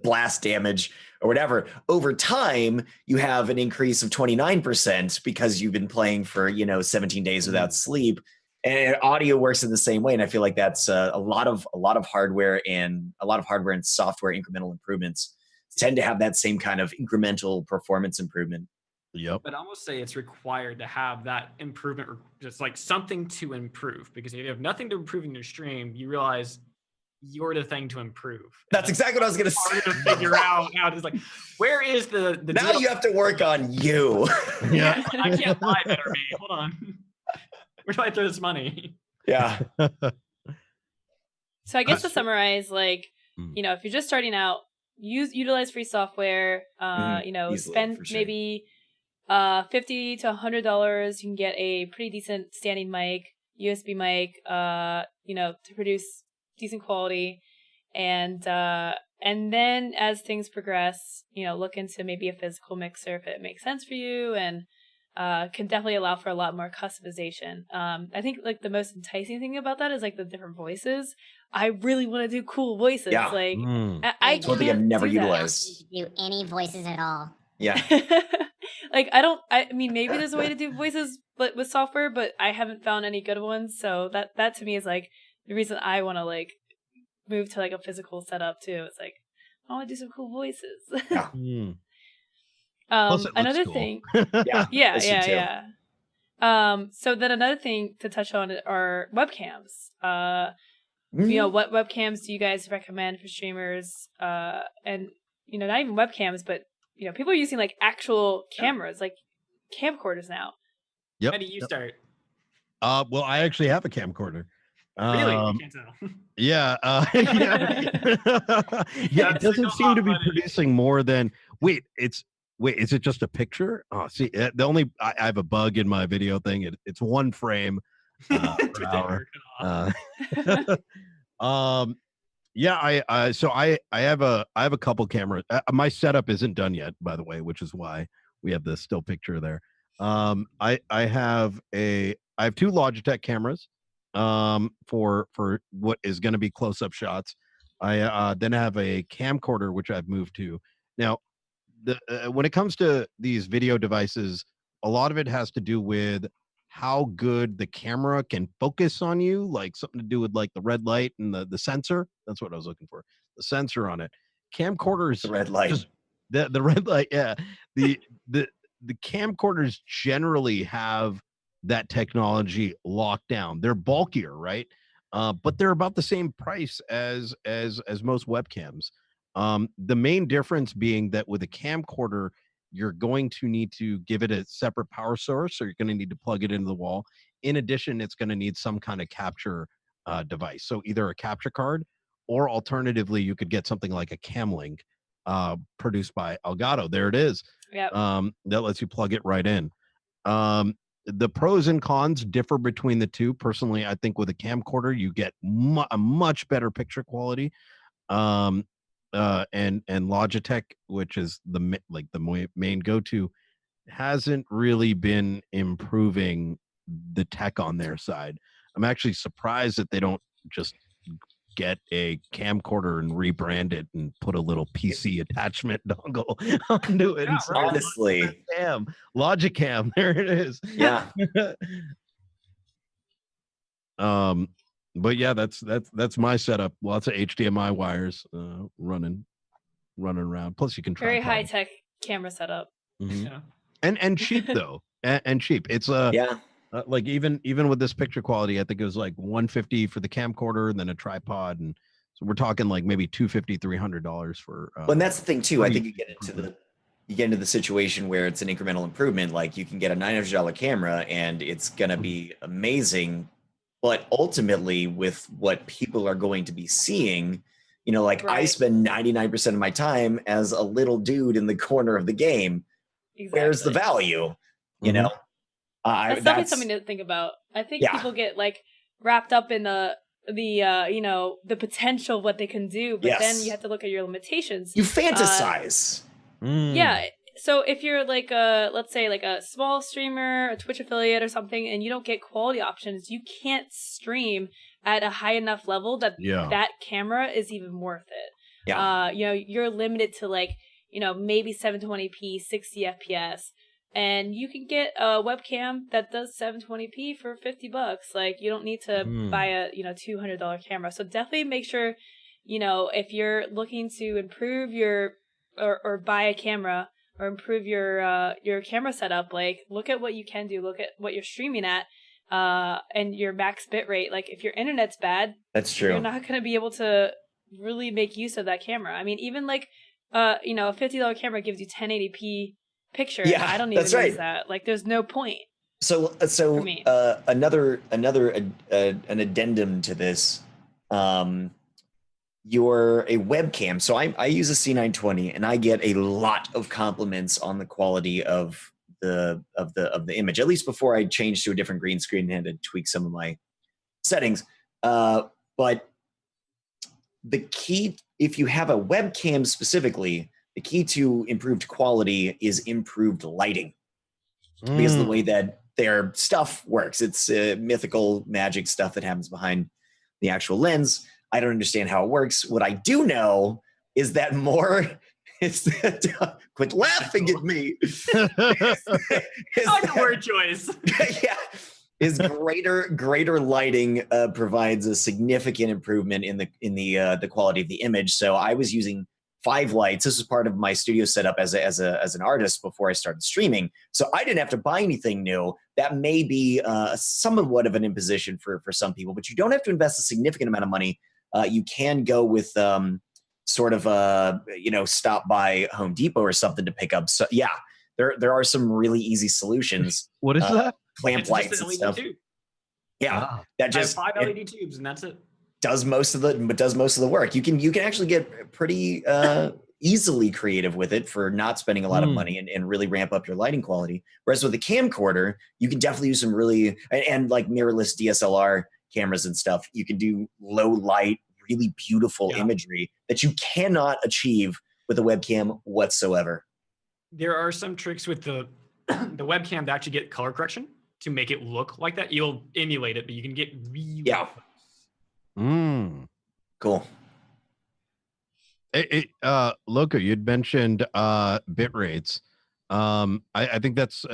blast damage or whatever. Over time, you have an increase of 29% because you've been playing for 17 days without sleep. And audio works in the same way, and I feel like that's a lot of hardware and software incremental improvements tend to have that same kind of incremental performance improvement. Yep. But I almost say it's required to have that improvement, just like something to improve, because if you have nothing to improve in your stream, you realize you're the thing to improve. That's exactly what I was going to say. To figure out it's like, where is the now you have to work on you. Yeah, I can't buy better me. Hold on. Where do I throw this money? Yeah. So I guess to summarize, like, you know, if you're just starting out, utilize free software. You know, Easily, spend for sure. maybe $50 to $100. You can get a pretty decent standing mic, USB mic, you know, to produce decent quality. And then as things progress, you know, look into maybe a physical mixer if it makes sense for you, and can definitely allow for a lot more customization. I think like the most enticing thing about that is like the different voices. I really want to do cool voices. Yeah. Like I One thing I've never utilized. do any voices at all. Yeah. Like I mean maybe there's a way to do voices but with software, but I haven't found any good ones. So that to me is like the reason I want to like move to like a physical setup too. It's like I want to do some cool voices. Yeah. Another cool. thing. Yeah. So then another thing to touch on are webcams. You know, what webcams do you guys recommend for streamers? And you know, not even webcams, but you know, people are using like actual cameras, like camcorders now. Yep. How do you start? Well, I actually have a camcorder. Really? I can't tell. Yeah. Yeah. It doesn't seem to be producing more than. Wait, is it just a picture? Oh, see, the only I have a bug in my video thing. It's one frame per hour. Yeah. So I have a couple cameras. My setup isn't done yet, by the way, which is why we have the still picture there. I have two Logitech cameras for what is going to be close-up shots. I then have a camcorder which I've moved to. Now, when it comes to these video devices, a lot of it has to do with how good the camera can focus on you, like something to do with like the red light and the sensor. That's what I was looking for. The sensor on it. Camcorders, The red light. The red light, yeah. The camcorders generally have that technology locked down. They're bulkier, right? But they're about the same price as most webcams. The main difference being that with a camcorder, you're going to need to give it a separate power source, or you're going to need to plug it into the wall. In addition, it's going to need some kind of capture device. So either a capture card, or alternatively, you could get something like a Camlink produced by Elgato. There it is. Yep. That lets you plug it right in. The pros and cons differ between the two. Personally, I think with a camcorder, you get a much better picture quality. And Logitech, which is the main go-to, hasn't really been improving the tech on their side. I'm actually surprised that they don't just get a camcorder and rebrand it and put a little PC attachment dongle onto it. Yeah, right. Honestly, Logicam, there it is. yeah. But yeah, that's my setup. Lots of HDMI wires running around. Plus, you can try Very high tech camera setup. Mm-hmm. Yeah. And cheap though, and cheap. It's like even with this picture quality, I think it was like $150 for the camcorder and then a tripod, and so we're talking like maybe $250-$300 for. Well, and that's the thing too. I think you get into the situation where it's an incremental improvement. Like you can get a $900 camera and it's gonna be amazing, but ultimately with what people are going to be seeing, you know, like I spend 99% of my time as a little dude in the corner of the game. Exactly. Where's the value? You know, that's definitely something to think about. I think people get like wrapped up in the you know, the potential of what they can do, but then you have to look at your limitations. You fantasize. Yeah. So if you're like let's say like a small streamer, a Twitch affiliate or something, and you don't get quality options, you can't stream at a high enough level that that camera is even worth it. Yeah. You know, you're limited to like, you know, maybe 720p, 60 FPS, and you can get a webcam that does 720p for $50. Like you don't need to buy a, you know, $200 camera. So definitely make sure, you know, if you're looking to improve your or buy a camera or improve your camera setup, like look at what you can do, look at what you're streaming at, and your max bit rate. Like if your internet's bad, that's true. You're not going to be able to really make use of that camera. I mean, even like, you know, a $50 camera gives you 1080p picture. Yeah, I don't even use that. Like there's no point. So another an addendum to this. you're a webcam. So I use a C920 and I get a lot of compliments on the quality of the image, at least before I changed to a different green screen and had to tweak some of my settings. But the key, if you have a webcam specifically, the key to improved quality is improved lighting. Because of the way that their stuff works. It's mythical magic stuff that happens behind the actual lens. I don't understand how it works. What I do know is that quit laughing at me. I like the word choice. Yeah. Is greater lighting provides a significant improvement in the quality of the image. So I was using 5 lights. This was part of my studio setup as an artist before I started streaming. So I didn't have to buy anything new. That may be somewhat of an imposition for some people, but you don't have to invest a significant amount of money. You can go with sort of stop by Home Depot or something to pick up. So yeah, there are some really easy solutions. What is that? Clamp lights and stuff. Tube. Yeah, that just I have 5 LED tubes and that's it. Does most of the work. You can actually get pretty easily creative with it for not spending a lot of money and really ramp up your lighting quality. Whereas with the camcorder, you can definitely use some really and like mirrorless DSLR cameras and stuff. You can do low light, really beautiful imagery that you cannot achieve with a webcam whatsoever. There are some tricks with the webcam to actually get color correction to make it look like that. You'll emulate it, but you can get really Cool. Lowco, you'd mentioned bit rates. I think that's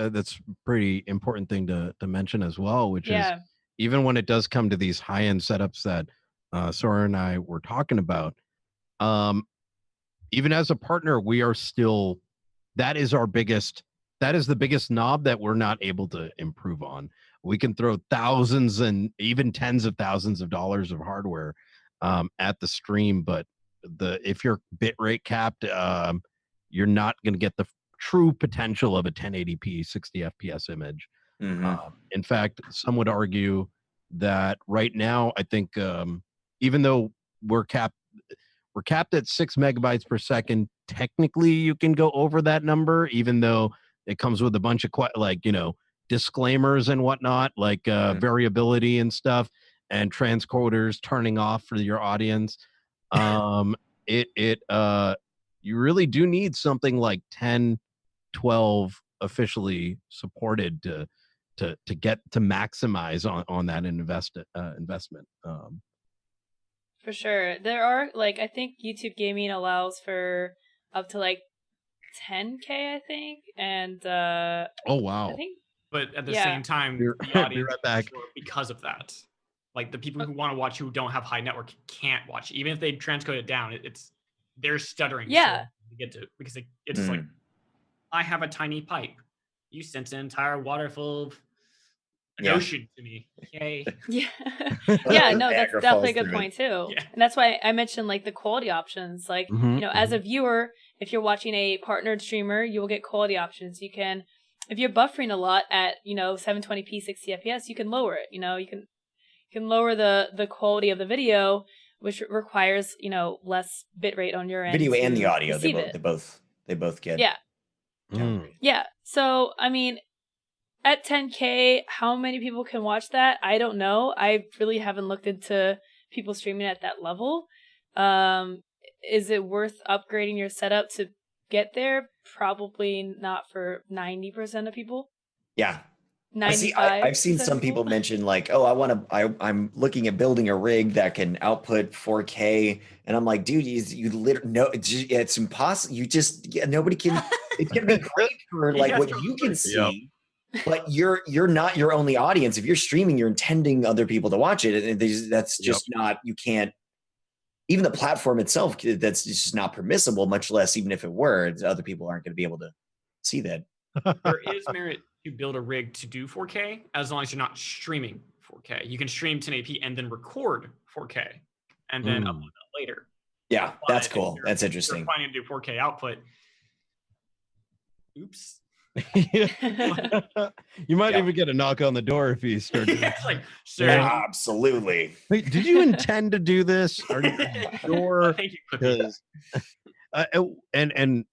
pretty important thing to mention as well, which is even when it does come to these high-end setups that Soaryn and I were talking about, even as a partner, we are still, that is the biggest knob that we're not able to improve on. We can throw thousands and even tens of thousands of dollars of hardware at the stream, but if you're bit rate capped, you're not going to get the true potential of a 1080p 60 FPS image. In fact, some would argue that right now, I think even though we're capped at 6 megabytes per second, technically you can go over that number, even though it comes with a bunch of disclaimers and whatnot, like variability and stuff, and transcoders turning off for your audience. You really do need something like 10, 12 officially supported to maximize on that investment. For sure. There are I think YouTube Gaming allows for up to 10K, I think, and oh wow. I think, but at the same time, the audience right back. Because of that, the people who want to watch who don't have high network can't watch, even if they transcode it down. They're stuttering. Yeah. To get to, because it's just I have a tiny pipe. You sent an entire water full of an ocean to me. Yay. Yeah. Yeah, no, that's definitely a good point too. Yeah. And that's why I mentioned the quality options. As a viewer, if you're watching a partnered streamer, you will get quality options. You can, if you're buffering a lot at 720p 60 FPS, you can lower it. You can lower the quality of the video, which requires less bitrate on your end. Video and the audio, they both get. Yeah. Yeah. So I mean, at 10K, how many people can watch that? I don't know. I really haven't looked into people streaming at that level. Is it worth upgrading your setup to get there? Probably not for 90% of people. Yeah. I've seen some people mention I'm looking at building a rig that can output 4K, and I'm like, dude, you literally no, it's impossible. You just nobody can. It's gonna be great for what you can see. But you're not your only audience. If you're streaming, you're intending other people to watch it, and that's just not. You can't. Even the platform itself, that's just not permissible. Much less, even if it were, other people aren't going to be able to see that. There is merit to build a rig to do 4K as long as you're not streaming 4K. You can stream 1080p and then record 4K and then upload that later. Yeah, that's cool. That's interesting. If you're planning to do 4K output. Oops. You might even get a knock on the door if you start doing It's like, sir, Yeah, absolutely. Wait, did you intend to do this? Are you sure? I think you could be. And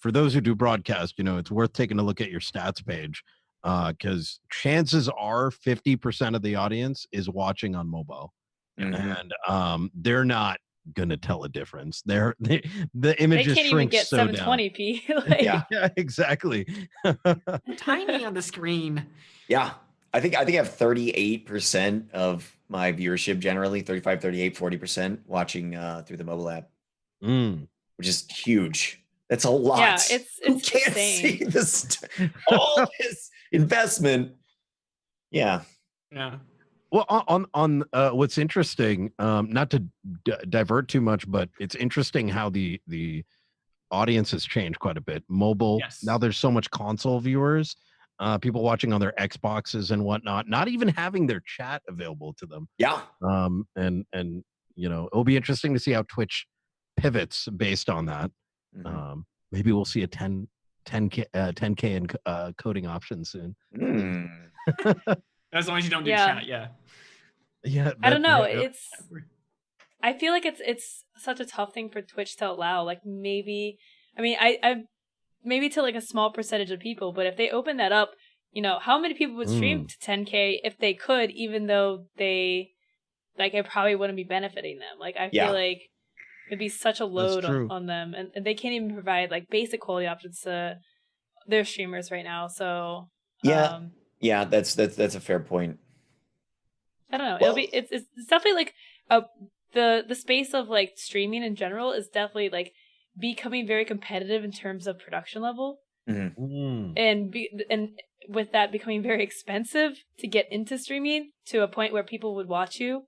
for those who do broadcast, it's worth taking a look at your stats page, because chances are 50% of the audience is watching on mobile, and they're not gonna tell a difference. The images they can't shrink even get so down. 720p. Like, Yeah, exactly. Tiny on the screen. Yeah. I think I have 38% of my viewership generally, 35, 38, 40% watching through the mobile app, which is huge. That's a lot. Yeah, it's Who can't insane. see this all this investment. Yeah. Yeah. Well, on what's interesting, not to divert too much, but it's interesting how the audience has changed quite a bit. Mobile, Yes. now there's so much console viewers, people watching on their Xboxes and whatnot, not even having their chat available to them. Yeah. And it'll be interesting to see how Twitch pivots based on that. Maybe we'll see a 10K in coding option soon. As long as you don't do chat, yeah. Yeah. I don't know. I feel like it's such a tough thing for Twitch to allow. Like maybe, I mean, I maybe to like a small percentage of people, but if they open that up, how many people would stream to 10K if they could, even though it probably wouldn't be benefiting them. Like I feel like it'd be such a load on them, and they can't even provide like basic quality options to their streamers right now. So yeah, that's a fair point. I don't know. Well, it's definitely like the space of like streaming in general is definitely like becoming very competitive in terms of production level, and with that becoming very expensive to get into streaming to a point where people would watch you.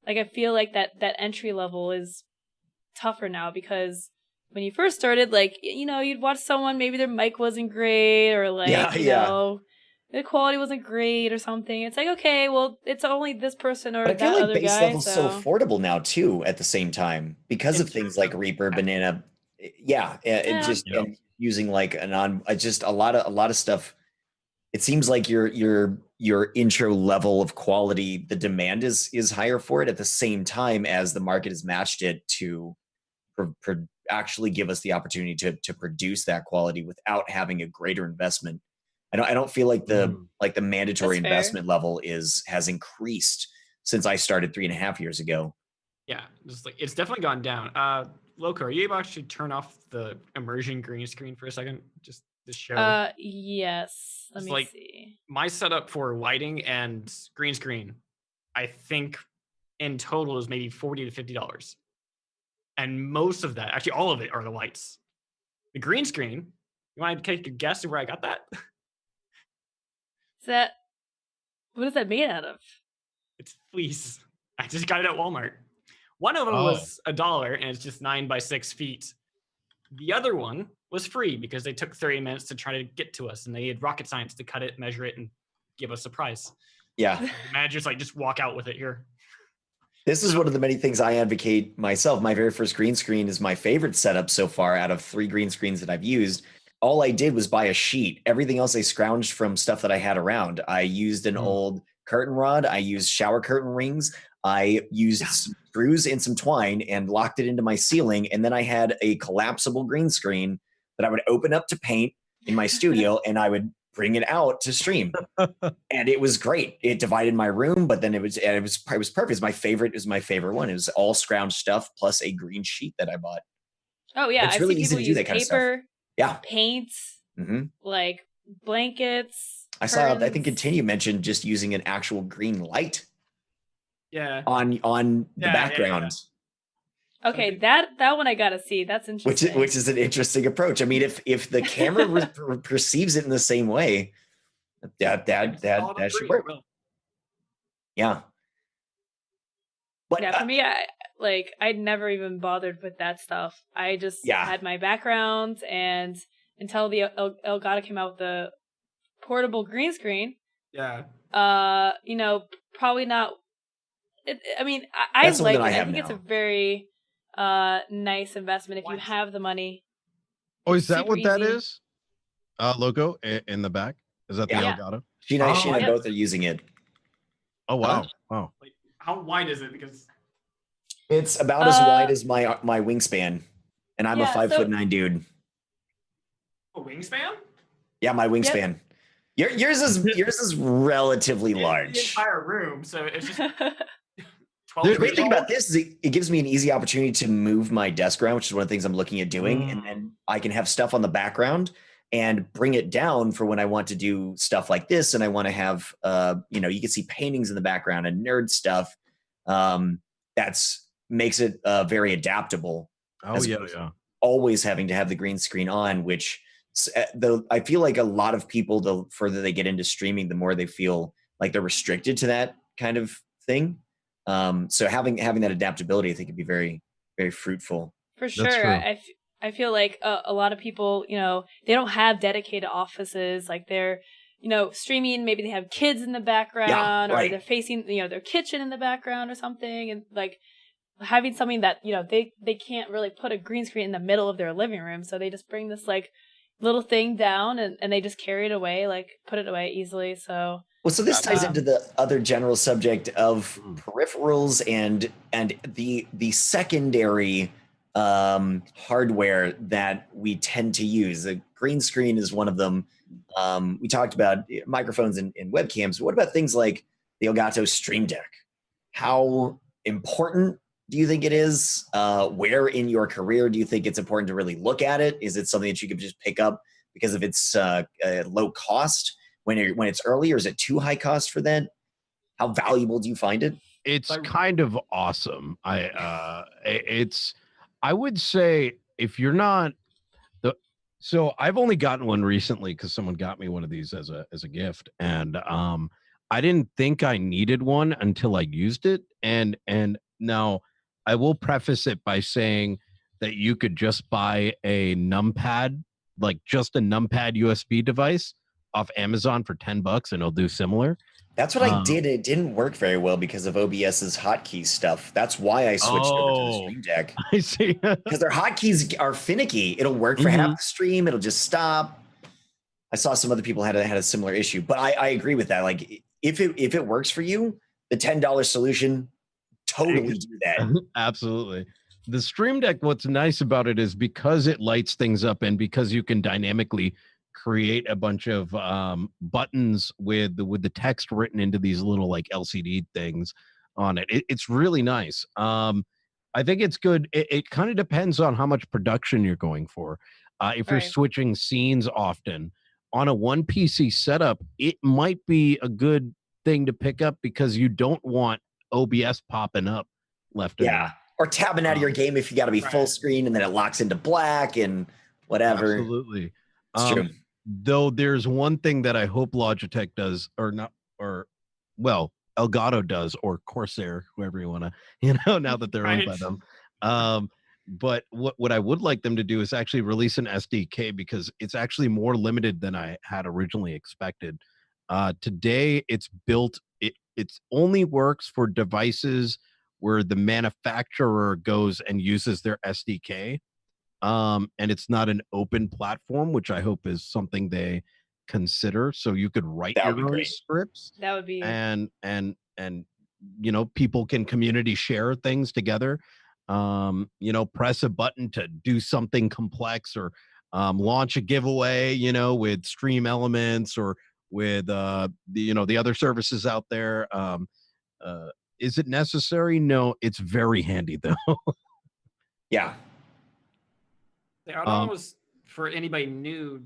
Like I feel like that entry level is tougher now, because when you first started, like you'd watch someone, maybe their mic wasn't great, or like the quality wasn't great or something. It's like, okay, well, it's only this person or but I feel that like other base guy. level's so affordable now too. At the same time, because of things like Reaper, Banana, and using like just a lot of stuff. It seems like your intro level of quality, the demand is higher for it. At the same time as the market has matched it to actually give us the opportunity to produce that quality without having a greater investment. I don't feel like the mandatory investment level has increased since I started 3.5 years ago. Yeah, just like it's definitely gone down. Lowco, are you able to actually turn off the immersion green screen for a second? Just to show. Yes. Let me see. My setup for lighting and green screen, I think in total is maybe $40 to $50. And most of that, actually all of it, are the lights. The green screen, you want to take a guess of where I got that? What is that made out of? It's fleece. I just got it at Walmart. One of them was $1, and it's just 9 by 6 feet. The other one was free because they took 30 minutes to try to get to us, and they had rocket science to cut it, measure it, and give us a price. Yeah. The managers just walk out with it here. This is one of the many things I advocate myself. My very first green screen is my favorite setup so far out of 3 green screens that I've used. All I did was buy a sheet. Everything else I scrounged from stuff that I had around. I used an old curtain rod. I used shower curtain rings. I used some screws and some twine and locked it into my ceiling. And then I had a collapsible green screen that I would open up to paint in my studio, and I would bring it out to stream. And it was great. It divided my room, but then it was perfect. It was my favorite one. It was all scrounged stuff plus a green sheet that I bought. Oh yeah, it's really easy to do that kind of stuff. Yeah, paints, like blankets. I saw. I think Continue mentioned just using an actual green light. Yeah. On the background. Yeah. Okay, that one I gotta see. That's interesting. Which is an interesting approach. I mean, if the camera perceives it in the same way, that should work. Yeah. But for me, I'd never even bothered with that stuff. I just had my background, and until the Elgato came out with the portable green screen. Yeah. Probably not. I like it. I think it's a very nice investment if you have the money. Oh, is that what that is? Logo in the back. Is that the Yeah. Elgato? She and I yeah. both are using it. Oh wow! Wow. Like, how wide is it? Because It's about as wide as my wingspan, and I'm a 5'9" dude. a wingspan? Yeah, my wingspan. Yours is relatively It's large. the entire room, so it's just 12 The great thing about this is it gives me an easy opportunity to move my desk around, which is one of the things I'm looking at doing, and then I can have stuff on the background and bring it down for when I want to do stuff like this, and I want to have, you can see paintings in the background and nerd stuff. That's makes it very adaptable. Oh yeah. Always having to have the green screen on, which I feel like a lot of people, the further they get into streaming, the more they feel like they're restricted to that kind of thing. So having that adaptability, I think, would be very, very fruitful. For sure. I feel like a lot of people, they don't have dedicated offices. Like they're, streaming. Maybe they have kids in the background, or they're facing, their kitchen in the background or something, and like having something that they can't really put a green screen in the middle of their living room, so they just bring this like little thing down and they just carry it away, like put it away easly. So this ties into the other general subject of peripherals and the secondary hardware that we tend to use. The green screen is one of them. We talked about microphones and webcams. What about things like the Elgato Stream Deck? How important do you think it is? Where in your career do you think it's important to really look at it? Is it something that you could just pick up because of its low cost when it's early, or is it too high cost for that? How valuable do you find it? It's kind of awesome. I would say if you're not so I've only gotten one recently because someone got me one of these as a gift, and I didn't think I needed one until I used it, and now I will preface it by saying that you could just buy a numpad, like just a numpad USB device off Amazon for $10 and it'll do similar. That's what I did. It didn't work very well because of OBS's hotkey stuff. That's why I switched over to the Stream Deck. I see. Because their hotkeys are finicky. It'll work for half the stream. It'll just stop. I saw some other people had a similar issue, but I agree with that. Like if it works for you, the $10 solution, totally do that. Absolutely. The Stream Deck, what's nice about it is because it lights things up and because you can dynamically create a bunch of buttons with the text written into these little like LCD things on it. It's really nice. I think it's good. It kind of depends on how much production you're going for. If you're switching scenes often on a one PC setup, it might be a good thing to pick up because you don't want OBS popping up left and right. Or tabbing out of your game if you got to be full screen and then it locks into black and whatever. Absolutely. It's true. Though there's one thing that I hope Logitech does, Elgato does, or Corsair, whoever you want to, now that they're owned by them. But what I would like them to do is actually release an SDK because it's actually more limited than I had originally expected. Today, it's built. It only works for devices where the manufacturer goes and uses their SDK. And it's not an open platform, which I hope is something they consider. So you could write your own scripts. That would be and people can community share things together. Press a button to do something complex or launch a giveaway, with Stream Elements or with the other services out there. Is it necessary? No, it's very handy though. Yeah. The other one was for anybody new,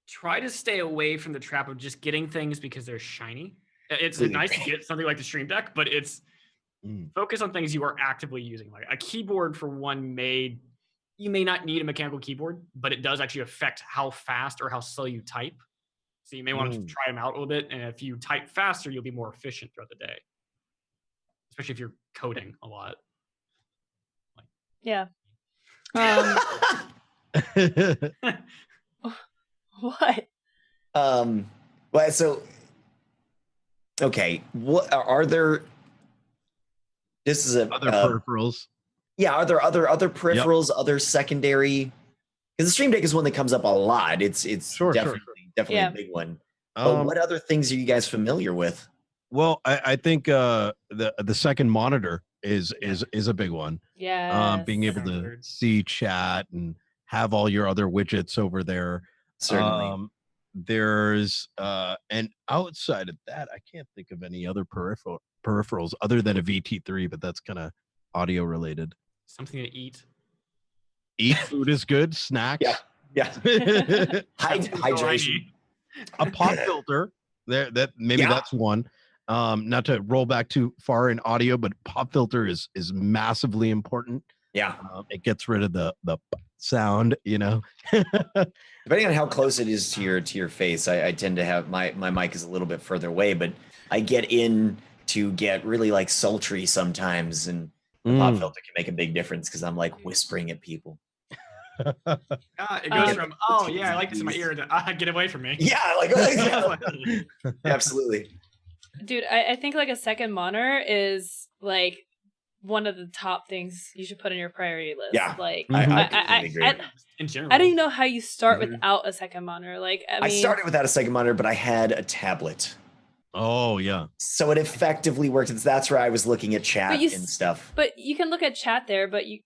try to stay away from the trap of just getting things because they're shiny. It's nice to get something like the Stream Deck, but it's focus on things you are actively using. Like a keyboard for one you may not need a mechanical keyboard, but it does actually affect how fast or how slow you type. So you may want to try them out a little bit. And if you type faster, you'll be more efficient throughout the day, especially if you're coding a lot. Yeah. What? Well, so okay. What are there? This is other peripherals. Yeah, are there other peripherals, other secondary Because the Stream Deck is one that comes up a lot. It's definitely Yeah. a big one. But what other things are you guys familiar with? Well, I think the second monitor is a big one. Yeah. Being able to see chat and have all your other widgets over there. Certainly. There's and outside of that, I can't think of any other peripherals other than a VT3, but that's kind of audio related. Something to eat. Eat food is good. Snacks. Yeah. Hydration. A pop filter. That's one. Not to roll back too far in audio, but pop filter is massively important. Yeah. It gets rid of the sound, Depending on how close it is to your face, I tend to have my mic is a little bit further away, but I get in to get really like sultry sometimes, and the pop filter can make a big difference because I'm like whispering at people. It goes from I like this in my ear to get away from me. Yeah, like absolutely. Dude, I think like a second monitor is like one of the top things you should put on your priority list. Yeah, like I agree. In general, I don't even know how you start without a second monitor. Like I started without a second monitor, but I had a tablet. Oh yeah. So it effectively worked. That's where I was looking at chat and stuff. But you can look at chat there, but you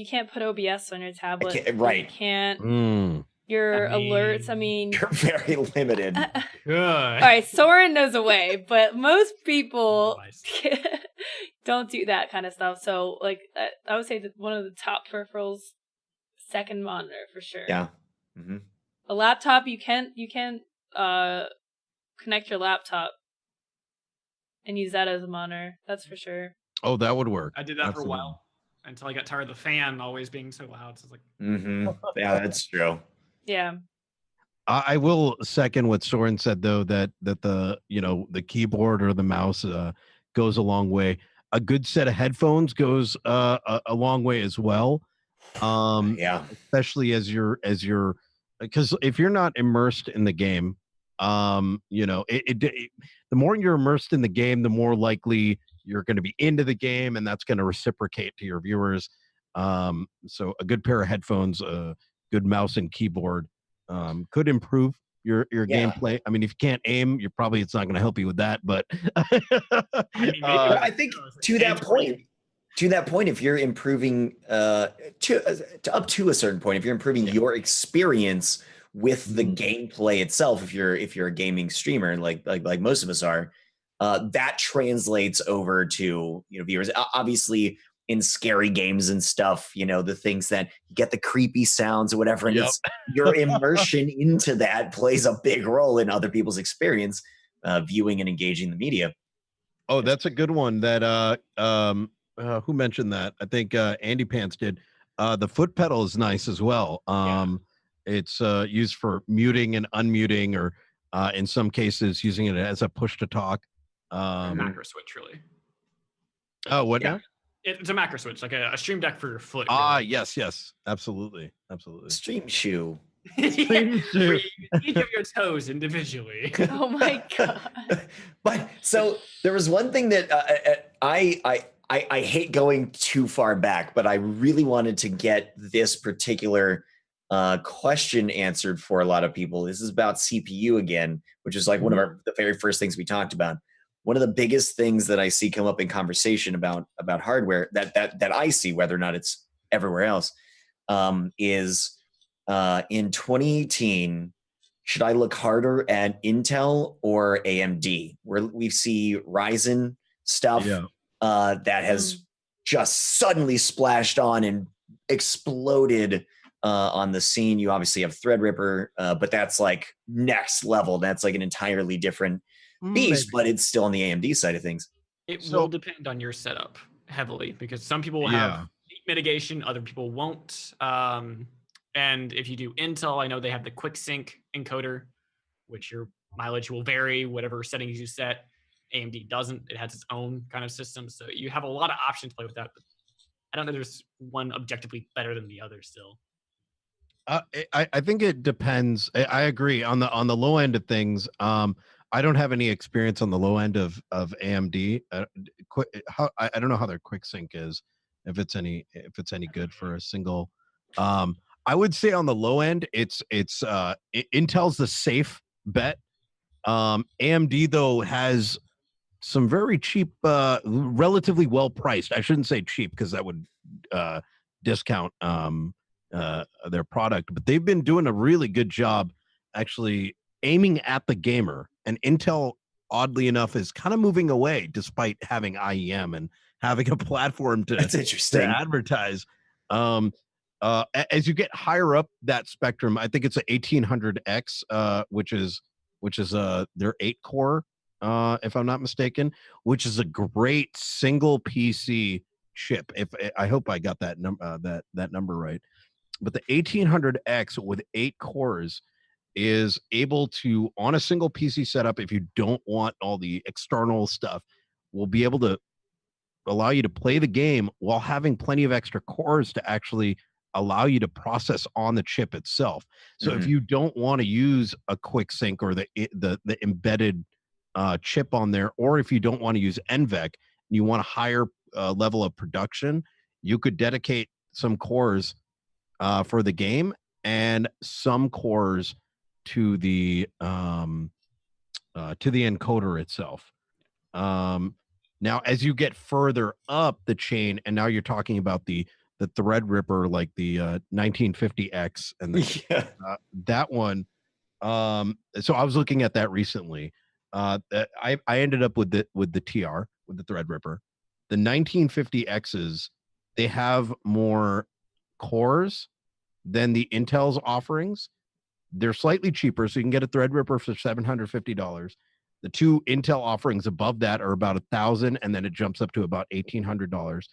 can't put OBS on your tablet. Right. You can't. Your alerts. I mean, you're very limited. Good. All right, Soaryn knows a way, but most people don't do that kind of stuff. So, like, I would say that one of the top peripherals, second monitor for sure. Yeah. A laptop, you can connect your laptop and use that as a monitor. That's for sure. Oh, that would work. I did that for a while until I got tired of the fan always being so loud. So it's like, yeah, that's true. Yeah. I will second what Soaryn said though, that the the keyboard or the mouse goes a long way. A good set of headphones goes a long way as well. Especially as you're because if you're not immersed in the game, the more you're immersed in the game, the more likely you're going to be into the game, and that's going to reciprocate to your viewers. So a good pair of headphones, good mouse and keyboard could improve your gameplay. I mean, if you can't aim, it's not going to help you with that. But I think to that point, if you're improving up to a certain point, if you're improving your experience with the gameplay itself, if you're a gaming streamer like most of us are, that translates over to viewers. Obviously, in scary games and stuff, the things that you get the creepy sounds or whatever, and your immersion into that plays a big role in other people's experience viewing and engaging the media. Oh, that's a good one. That who mentioned that? I think Andy Pants did. The foot pedal is nice as well. It's used for muting and unmuting, or in some cases using it as a push to talk. Macro switch, really. Oh, what now? It's a macro switch, like a stream deck for your foot. Really. Yes, absolutely. Stream shoe. Stream shoe. Each of your toes individually. Oh my god! But so there was one thing that I hate going too far back, but I really wanted to get this particular question answered for a lot of people. This is about CPU again, which is like one of the very first things we talked about. One of the biggest things that I see come up in conversation about hardware that I see, whether or not it's everywhere else, is in 2018, should I look harder at Intel or AMD? Where we see Ryzen stuff that has just suddenly splashed on and exploded on the scene. You obviously have Threadripper, but that's like next level. That's like an entirely different beast, but it's still on the AMD side of things. It will depend on your setup heavily, because some people will have heat mitigation, other people won't. And if you do Intel, I know they have the quick sync encoder, which your mileage will vary, whatever settings you set. AMD doesn't. It has its own kind of system. So you have a lot of options to play with that. But I don't know there's one objectively better than the other still. I think it depends. I agree on the low end of things. I don't have any experience on the low end of AMD. I don't know how their quick sync is, if it's any good for a single. I would say on the low end, Intel's the safe bet. AMD though has some very cheap, relatively well priced. I shouldn't say cheap because that would discount their product, but they've been doing a really good job actually aiming at the gamer. And Intel, oddly enough, is kind of moving away despite having IEM and having a platform That's to interesting. advertise. As you get higher up that spectrum, I think it's a 1800X, which is their 8-core, if I'm not mistaken, which is a great single PC chip. If I hope I got that number right, but the 1800X with 8 cores is able to, on a single PC setup, if you don't want all the external stuff, will be able to allow you to play the game while having plenty of extra cores to actually allow you to process on the chip itself. So if you don't want to use a quick sync or the embedded chip on there, or if you don't want to use NVEC and you want a higher level of production, you could dedicate some cores for the game and some cores to the encoder itself. Now, as you get further up the chain, and now you're talking about the Threadripper, like the 1950X and that one. So I was looking at that recently. I ended up with the TR, with the Threadripper. The 1950Xs, they have more cores than the Intel's offerings. They're slightly cheaper, so you can get a Threadripper for $750. The two Intel offerings above that are about $1,000, and then it jumps up to about $1,800.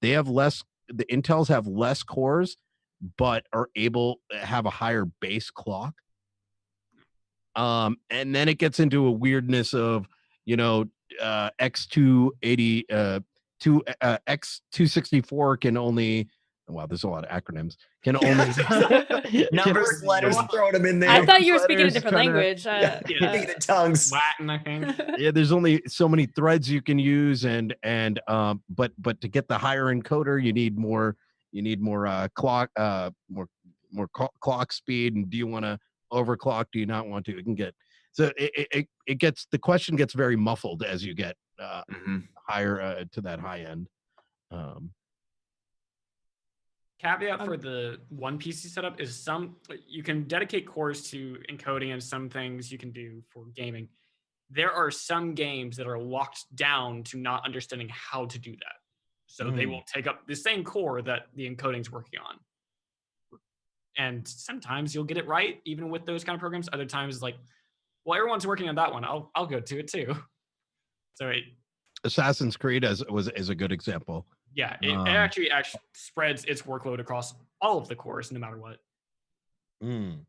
They have less. The Intels have less cores, but are able to have a higher base clock. And then it gets into a weirdness of, X280, X264 can only. Wow, there's a lot of acronyms. Can only numbers, letters, throw them in there. I thought you were speaking a different language. Speaking in tongues. Latin, I think. Yeah, there's only so many threads you can use, but to get the higher encoder, you need more clock, more clock speed. And do you want to overclock? Do you not want to? It can get it gets, the question gets very muffled as you get higher to that high end. Caveat for the one PC setup is you can dedicate cores to encoding, and some things you can do for gaming. There are some games that are locked down to not understanding how to do that. So they will take up the same core that the encoding's working on. And sometimes you'll get it right, even with those kind of programs. Other times, like, well, everyone's working on that one. I'll go to it too. So Assassin's Creed is a good example. Yeah, it actually spreads its workload across all of the cores, no matter what. And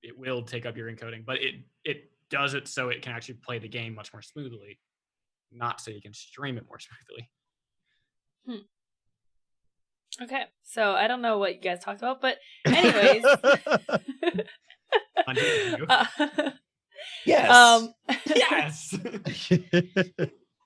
it will take up your encoding, but it does it so it can actually play the game much more smoothly, not so you can stream it more smoothly. Okay, so I don't know what you guys talked about, but anyways. Yes. Yes.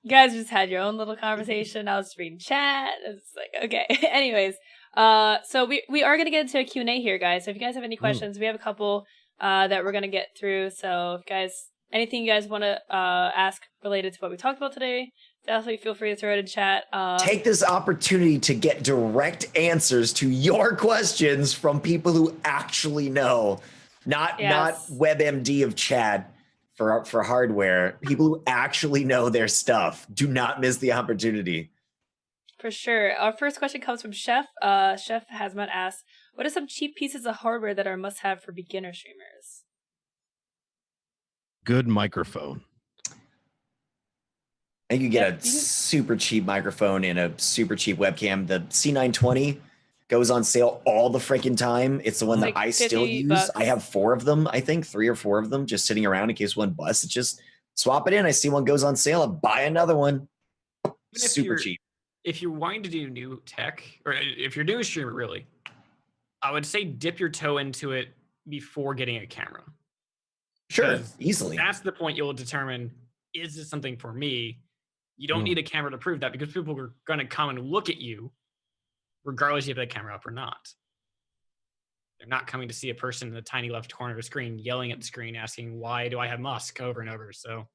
You guys just had your own little conversation. I was just reading chat. It's like, okay. Anyways, so we are going to get into a Q&A here, guys. So if you guys have any questions, we have a couple that we're going to get through. So if guys, anything you guys want to ask related to what we talked about today, definitely feel free to throw it in chat. Take this opportunity to get direct answers to your questions from people who actually know, not WebMD of chat. For hardware, people who actually know their stuff. Do not miss the opportunity. For sure. Our first question comes from Chef. Chef Hazmat asks, what are some cheap pieces of hardware that are must-have for beginner streamers? Good microphone. I think you get a super cheap microphone and a super cheap webcam. The C920 goes on sale all the freaking time. It's the one that I still use. $50. I have 4 of them, I think 3 or 4 of them, just sitting around in case one busts. It's just swap it in. I see one goes on sale, I buy another one. Super cheap. If you're wanting to do new tech, or if you're doing a streamer, really, I would say dip your toe into it before getting a camera. Sure, easily. That's the point you'll determine, is this something for me? You don't need a camera to prove that, because people are going to come and look at you regardless if you have that camera up or not. They're not coming to see a person in the tiny left corner of the screen yelling at the screen, asking, why do I have musk over and over? So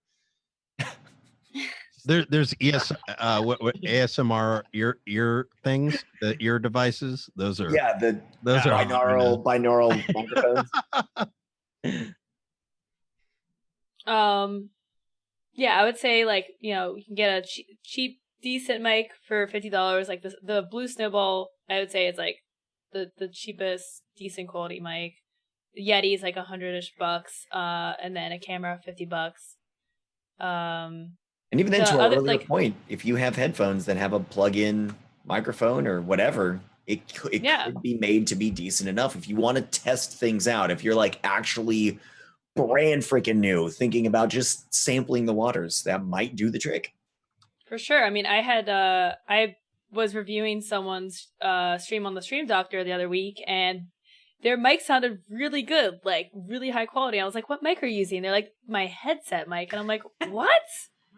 There's what ASMR ear things, the ear devices. Those are those are binaural microphones. Yeah, I would say like, you can get a cheap decent mic for $50. Like the Blue Snowball, I would say it's like the cheapest decent quality mic. The Yeti is like $100-ish, and then a camera $50. And even then, to our earlier point, if you have headphones that have a plug-in microphone or whatever, it could be made to be decent enough. If you want to test things out, if you're like actually brand freaking new, thinking about just sampling the waters, that might do the trick. For sure. I mean, I was reviewing someone's stream on the Stream Doctor the other week, and their mic sounded really good, like really high quality. I was like, what mic are you using? They're like, my headset mic. And I'm like, what?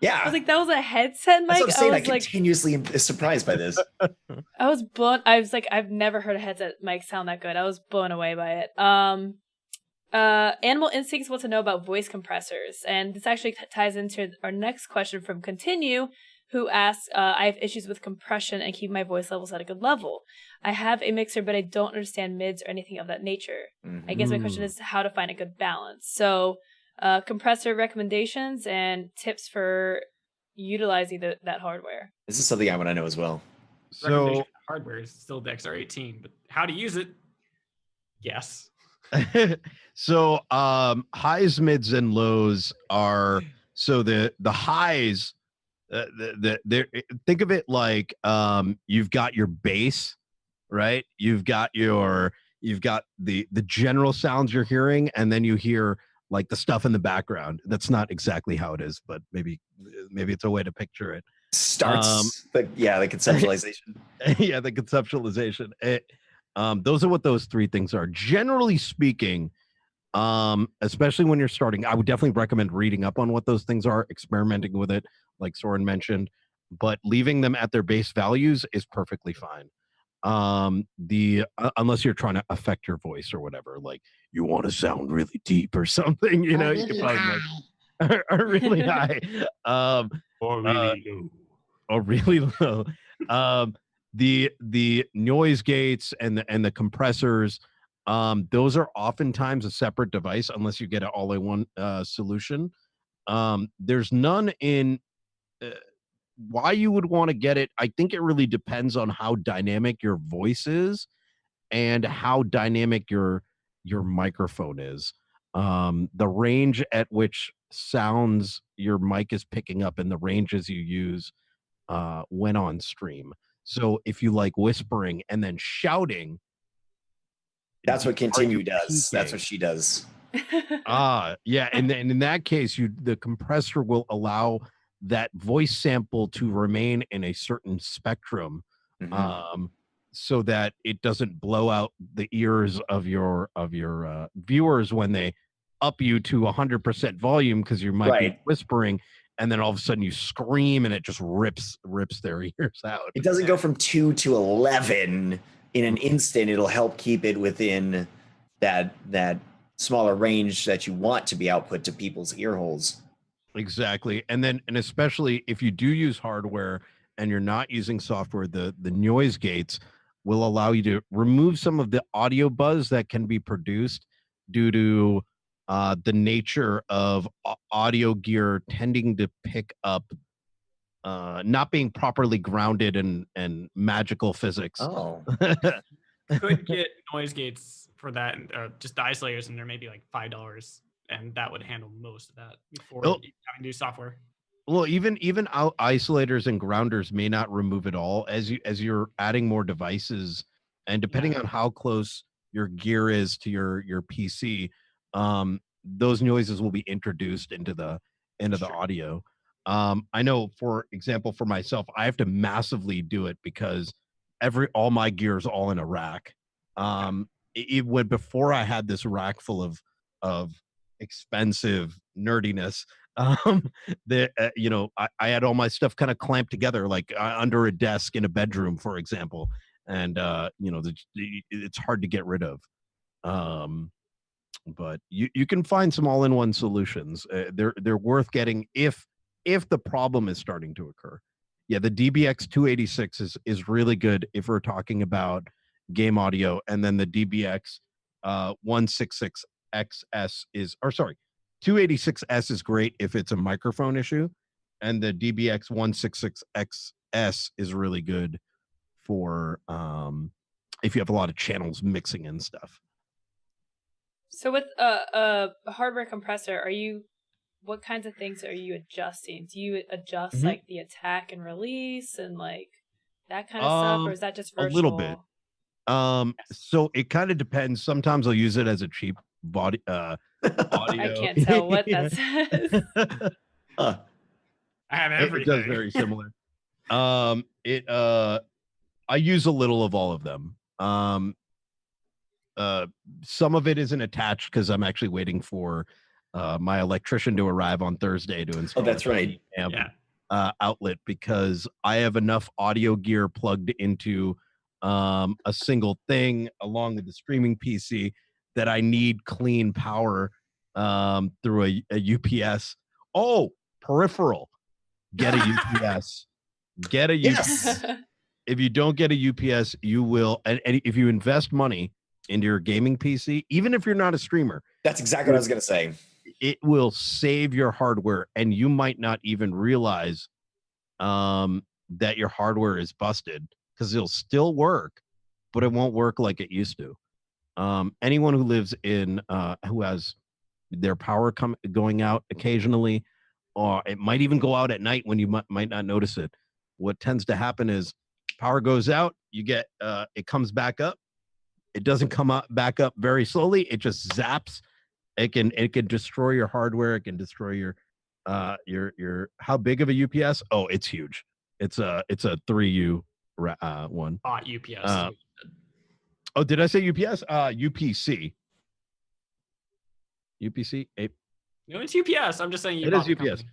Yeah. I was like, that was a headset mic? That's what I'm saying. I'm continuously surprised by this. I was like, I've never heard a headset mic sound that good. I was blown away by it. Animal Instincts wants to know about voice compressors. And this actually ties into our next question from Continue, who asks, I have issues with compression and keep my voice levels at a good level. I have a mixer, but I don't understand mids or anything of that nature. I guess my question is how to find a good balance. So, compressor recommendations and tips for utilizing that hardware. This is something I want to know as well. So hardware is still the XR18, but how to use it? Yes. So highs, mids, and lows are the highs. Think of it like you've got your bass, right? You've got the general sounds you're hearing, and then you hear like the stuff in the background. That's not exactly how it is, but maybe it's a way to picture it. Starts the conceptualization. Yeah, the conceptualization. Those are what those three things are. Generally speaking, especially when you're starting, I would definitely recommend reading up on what those things are, experimenting with it, like Soaryn mentioned, but leaving them at their base values is perfectly fine. Unless you're trying to affect your voice or whatever, like you want to sound really deep or something, you know, you can probably or really high, or really low, or really low. The noise gates and the compressors, those are oftentimes a separate device unless you get an all-in-one solution. There's none in why you would want to get it. I think it really depends on how dynamic your voice is and how dynamic your microphone is. The range at which sounds your mic is picking up and the ranges you use when on stream. So if you like whispering and then shouting, that's what Continue does. That's what she does. Yeah, and then in that case, the compressor will allow that voice sample to remain in a certain spectrum, so that it doesn't blow out the ears of your viewers when they up you to 100% volume because you might be whispering, and then all of a sudden you scream and it just rips their ears out. It doesn't go from 2 to 11 in an instant. It'll help keep it within that smaller range that you want to be output to people's ear holes. Exactly. And especially if you do use hardware and you're not using software, the noise gates will allow you to remove some of the audio buzz that can be produced due to the nature of audio gear tending to pick up not being properly grounded in magical physics. Oh. Could get noise gates for that, just the isolators, and they're maybe like $5, and that would handle most of that before having to do software. Well, even isolators and grounders may not remove it all as you're adding more devices, and depending on how close your gear is to your PC, those noises will be introduced into the audio. I know, for example, for myself, I have to massively do it because all my gear is all in a rack. Before I had this rack full of expensive nerdiness, I had all my stuff kind of clamped together, like under a desk in a bedroom, for example, and it's hard to get rid of. But you can find some all-in-one solutions. They're worth getting if the problem is starting to occur. Yeah, the DBX 286 is really good if we're talking about game audio, and then the DBX 166XS is, or sorry, 286S is great if it's a microphone issue, and the DBX 166XS is really good for if you have a lot of channels mixing in stuff. So with a hardware compressor, what kinds of things are you adjusting? Do you adjust like the attack and release and like that kind of stuff, or is that just virtual? A little bit. So it kind of depends. Sometimes I'll use it as a cheap audio. I can't tell what that says. I have everything. It does very similar. I use a little of all of them. Some of it isn't attached because I'm actually waiting for my electrician to arrive on Thursday to install. Oh, that's right. Amp, outlet, because I have enough audio gear plugged into a single thing along with the streaming PC that I need clean power through a UPS. Oh, peripheral. Get a UPS. Get a UPS. If you don't get a UPS, you will. And if you invest money into your gaming PC, even if you're not a streamer, that's exactly what I was going to say. It will save your hardware, and you might not even realize that your hardware is busted, because it'll still work, but it won't work like it used to. Anyone who lives in who has their power going out occasionally, or it might even go out at night when you might not notice it. What tends to happen is power goes out, you get it comes back up. It doesn't come up back up very slowly. It just zaps. It can destroy your hardware. It can destroy your how big of a UPS? Oh, it's huge. It's a 3U one. UPS. Oh, did I say UPS? UPC. UPC. No, it's UPS. I'm just saying it is UPS. Company.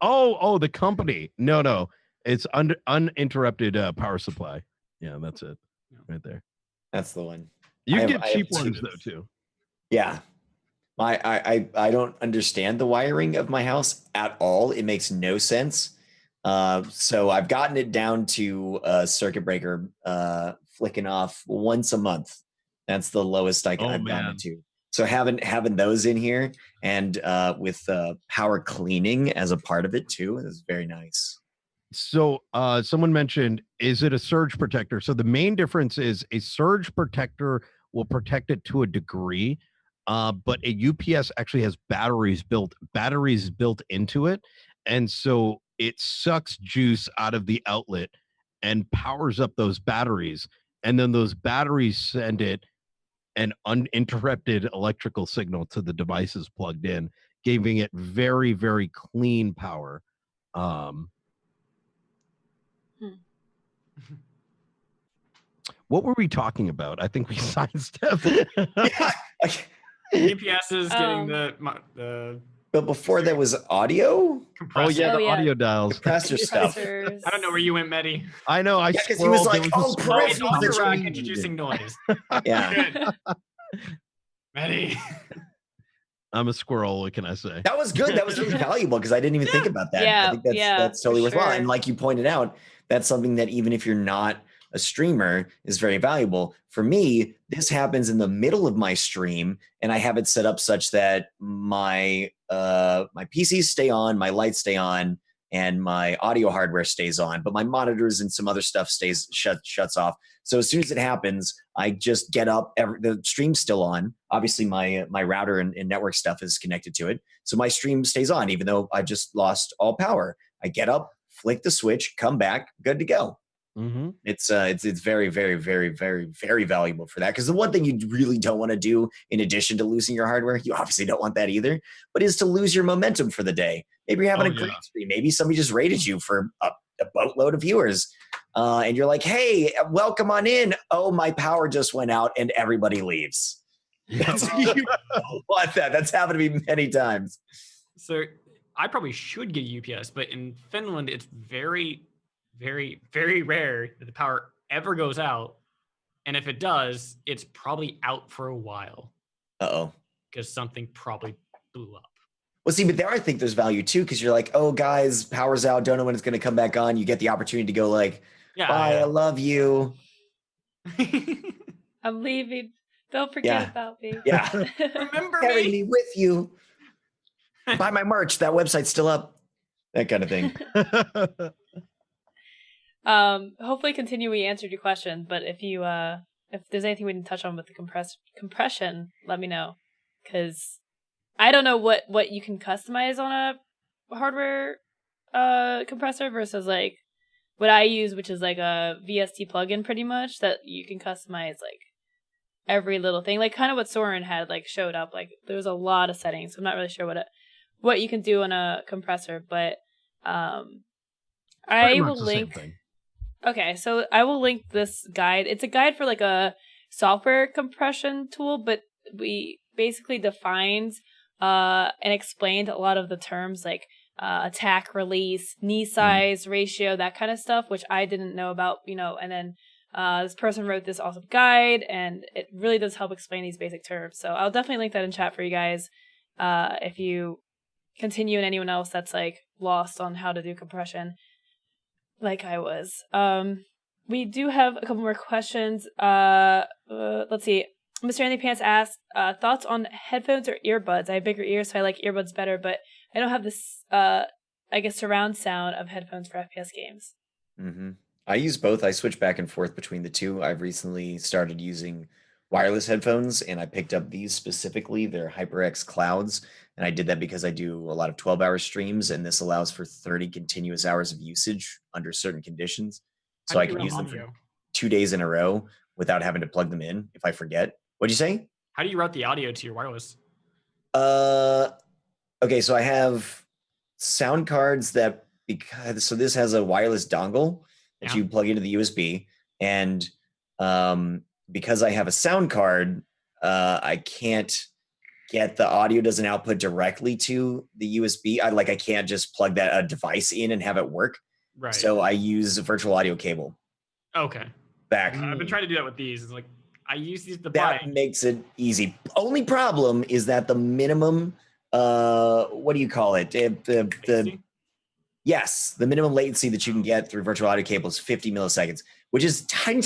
Oh, the company. No. It's uninterrupted power supply. Yeah, that's it. Right there. That's the one. You can get cheap ones though too. Yeah. I don't understand the wiring of my house at all. It makes no sense. So I've gotten it down to a circuit breaker flicking off once a month. That's the lowest I've gotten it to. So having those in here and with power cleaning as a part of it too is very nice. So someone mentioned, is it a surge protector? So the main difference is a surge protector will protect it to a degree, but a UPS actually has batteries built into it. And so it sucks juice out of the outlet and powers up those batteries. And then those batteries send it an uninterrupted electrical signal to the devices plugged in, giving it very, very clean power. What were we talking about? I think we sidestepped. UPS is getting the. But before there was audio. Compressor. Audio dials. Compressor stuff. I don't know where you went, Mehdi. I know. Because he was like, "Oh, peripheral introducing noise." Yeah. Mehdi. I'm a squirrel. What can I say? That was good. That was really valuable because I didn't even think about that. Yeah, I think that's totally worthwhile. And like you pointed out, that's something that even if you're not a streamer is very valuable. For me, this happens in the middle of my stream, and I have it set up such that my PCs stay on, my lights stay on, and my audio hardware stays on, but my monitors and some other stuff shuts off. So as soon as it happens, I just get up. The stream's still on. Obviously, my router and network stuff is connected to it, so my stream stays on, even though I just lost all power. I get up, flick the switch, come back, good to go. Mm-hmm. It's very, very, very, very, very valuable for that. Because the one thing you really don't want to do, in addition to losing your hardware, you obviously don't want that either, but is to lose your momentum for the day. Maybe you're having a great stream. Maybe somebody just rated you for a boatload of viewers, and you're like, "Hey, welcome on in." Oh, my power just went out, and everybody leaves. You don't want that. That's happened to me many times. So I probably should get UPS, but in Finland, it's very, very, very rare that the power ever goes out. And if it does, it's probably out for a while. Uh-oh. Because something probably blew up. Well, see, but there I think there's value too, because you're like, oh, guys, power's out, don't know when it's going to come back on. You get the opportunity to go like, bye, I love you. I'm leaving. Don't forget about me. Yeah. Remember Carry me with you. Buy my merch. That website's still up. That kind of thing. Hopefully continue. We answered your question, but if there's anything we didn't touch on with the compression, let me know. Because I don't know what you can customize on a hardware compressor versus like what I use, which is like a VST plugin pretty much that you can customize like every little thing, like kind of what Soaryn had like showed up. Like there was a lot of settings, so I'm not really sure what you can do on a compressor, but I will link. Okay, so I will link this guide. It's a guide for like a software compression tool, but we basically defined and explained a lot of the terms like attack release, knee size ratio, that kind of stuff, which I didn't know about, and then this person wrote this awesome guide, and it really does help explain these basic terms. So I'll definitely link that in chat for you guys if you continue and anyone else that's like lost on how to do compression like I was. We do have a couple more questions. Let's see. Mr. Andy Pants asked, thoughts on headphones or earbuds? I have bigger ears, so I like earbuds better, but I don't have this, I guess, surround sound of headphones for FPS games. Mm-hmm. I use both. I switch back and forth between the two. I've recently started using wireless headphones, and I picked up these specifically. They're HyperX Clouds, and I did that because I do a lot of 12-hour streams, and this allows for 30 continuous hours of usage under certain conditions. So I can use them for 2 days in a row without having to plug them in if I forget. What'd you say? How do you route the audio to your wireless? Okay, so I have sound cards that, so this has a wireless dongle that you plug into the USB, and because I have a sound card, I can't get the audio doesn't output directly to the USB. I can't just plug that device in and have it work. Right. So I use a virtual audio cable. Okay. Back. I've been trying to do that with these. It's like I use these to buy. That makes it easy. Only problem is that the minimum, what do you call it? Yes, the minimum latency that you can get through virtual audio cable is 50 milliseconds, which is tiny.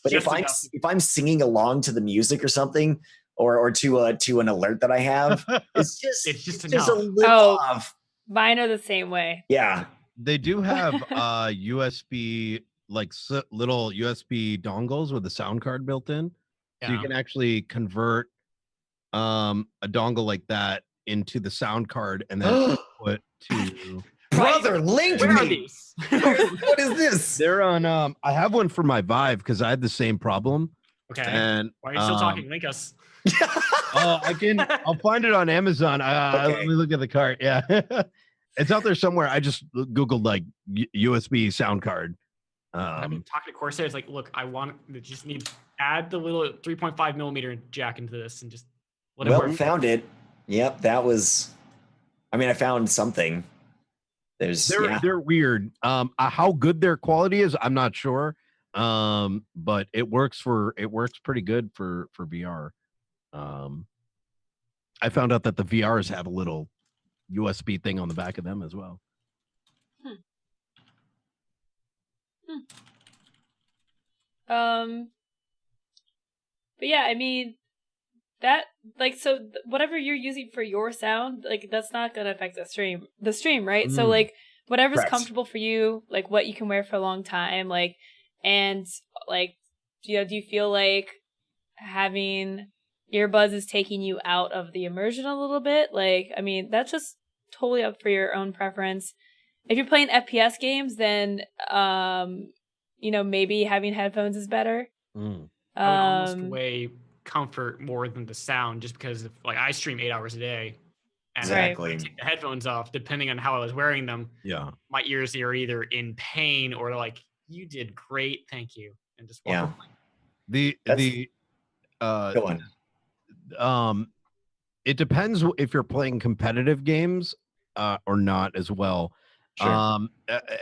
But if I'm singing along to the music or something, or to an alert that I have, it's just a little off. Mine are the same way. Yeah, they do have USB, like little USB dongles with a sound card built in, so you can actually convert a dongle like that into the sound card and then put to. Brother, link me. What is this? They're on. I have one for my Vive because I had the same problem. Okay. And why are you still talking? Link us. I'll find it on Amazon. Let me look at the cart. Yeah, it's out there somewhere. I just Googled like USB sound card. I've been talking to Corsair. It's like, look, just need add the little 3.5 millimeter jack into this and just let it work. Found it. Yep, that was. I mean, I found something. They're weird. How good their quality is, I'm not sure. But it works pretty good for VR. I found out that the VRs have a little USB thing on the back of them as well. But yeah, I mean that whatever you're using for your sound, like that's not gonna affect the stream, right? So like whatever's comfortable for you, like what you can wear for a long time, like, and like, do you feel like having earbuds is taking you out of the immersion a little bit? Like, I mean, that's just totally up for your own preference. If you're playing FPS games, then maybe having headphones is better. I would almost weigh comfort more than the sound, just because I stream 8 hours a day, and exactly. I take the headphones off, depending on how I was wearing them. Yeah, my ears are either in pain or like, you did great, thank you, and just walk away. Go on. It depends if you're playing competitive games or not as well. Sure.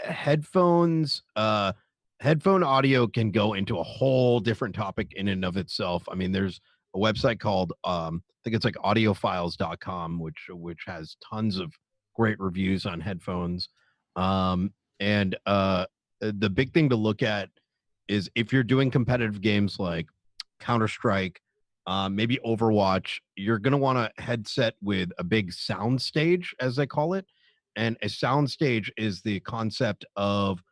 Headphones headphone audio can go into a whole different topic in and of itself. I mean, there's a website called I think it's like audiofiles.com, which has tons of great reviews on headphones. And the big thing to look at is if you're doing competitive games like Counter-Strike, maybe Overwatch, you're going to want a headset with a big sound stage, as they call it. And a sound stage is the concept of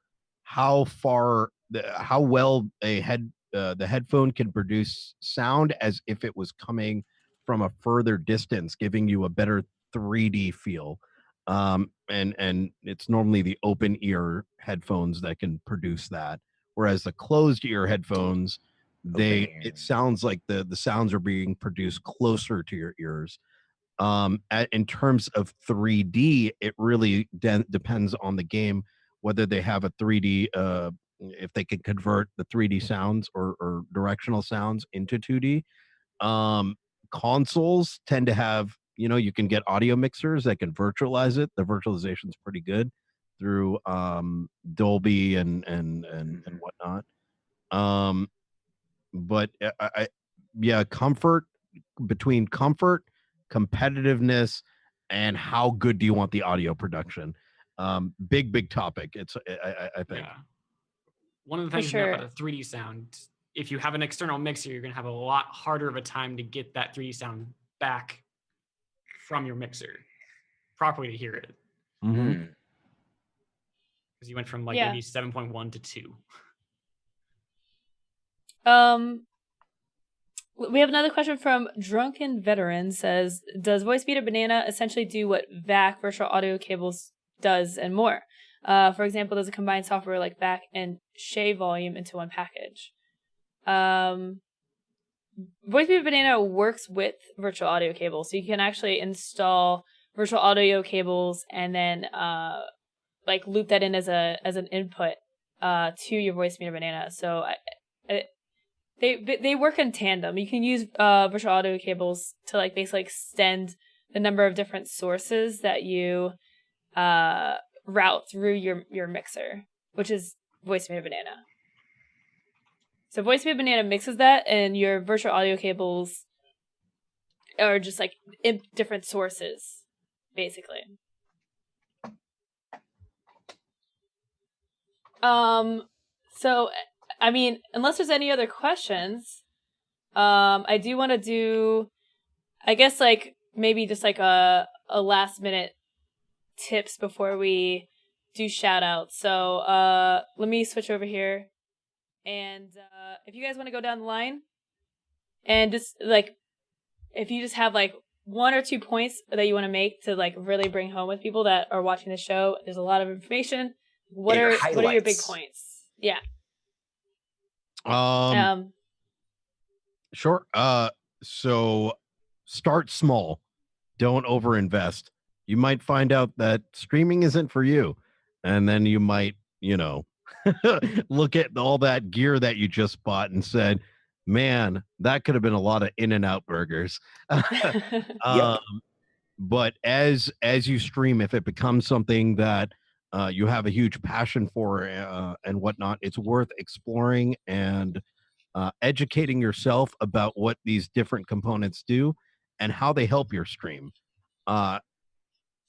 how well the headphone can produce sound as if it was coming from a further distance, giving you a better 3D feel. And it's normally the open ear headphones that can produce that, whereas the closed ear headphones, it sounds like the sounds are being produced closer to your ears. In terms of 3D, it really depends on the game whether they have a 3D, if they can convert the 3D sounds or directional sounds into 2D. Consoles tend to have, you can get audio mixers that can virtualize it. The virtualization is pretty good through Dolby and whatnot. But between comfort, competitiveness, and how good do you want the audio production? Big topic. I think. Yeah. One of the things about a 3D sound, if you have an external mixer, you're going to have a lot harder of a time to get that 3D sound back from your mixer properly to hear it. Mm-hmm. Because you went from maybe 7.1 to 2. We have another question from Drunken Veteran. Says, does Voicemeeter Banana essentially do what VAC virtual audio cables does and more? For example, does it combine software like VAC and Shave Volume into one package? Voicemeeter Banana works with virtual audio cables, so you can actually install virtual audio cables and then loop that in as an input to your Voicemeeter Banana. So they work in tandem. You can use virtual audio cables to basically extend the number of different sources that you route through your mixer, which is Voicemeeter Banana. So Voicemeeter Banana mixes that, and your virtual audio cables are just in different sources, basically. So, I mean, unless there's any other questions, I do want to do, I guess, maybe just a last minute tips before we do shout outs. So, let me switch over here. And if you guys want to go down the line and just if you just have one or two points that you want to make to really bring home with people that are watching the show, there's a lot of information. What are your big points? Yeah. Sure. So start small. Don't overinvest. You might find out that streaming isn't for you, and then you might, look at all that gear that you just bought and said, man, that could have been a lot of In-N-Out burgers. But as you stream, if it becomes something that you have a huge passion for and whatnot, it's worth exploring and educating yourself about what these different components do and how they help your stream.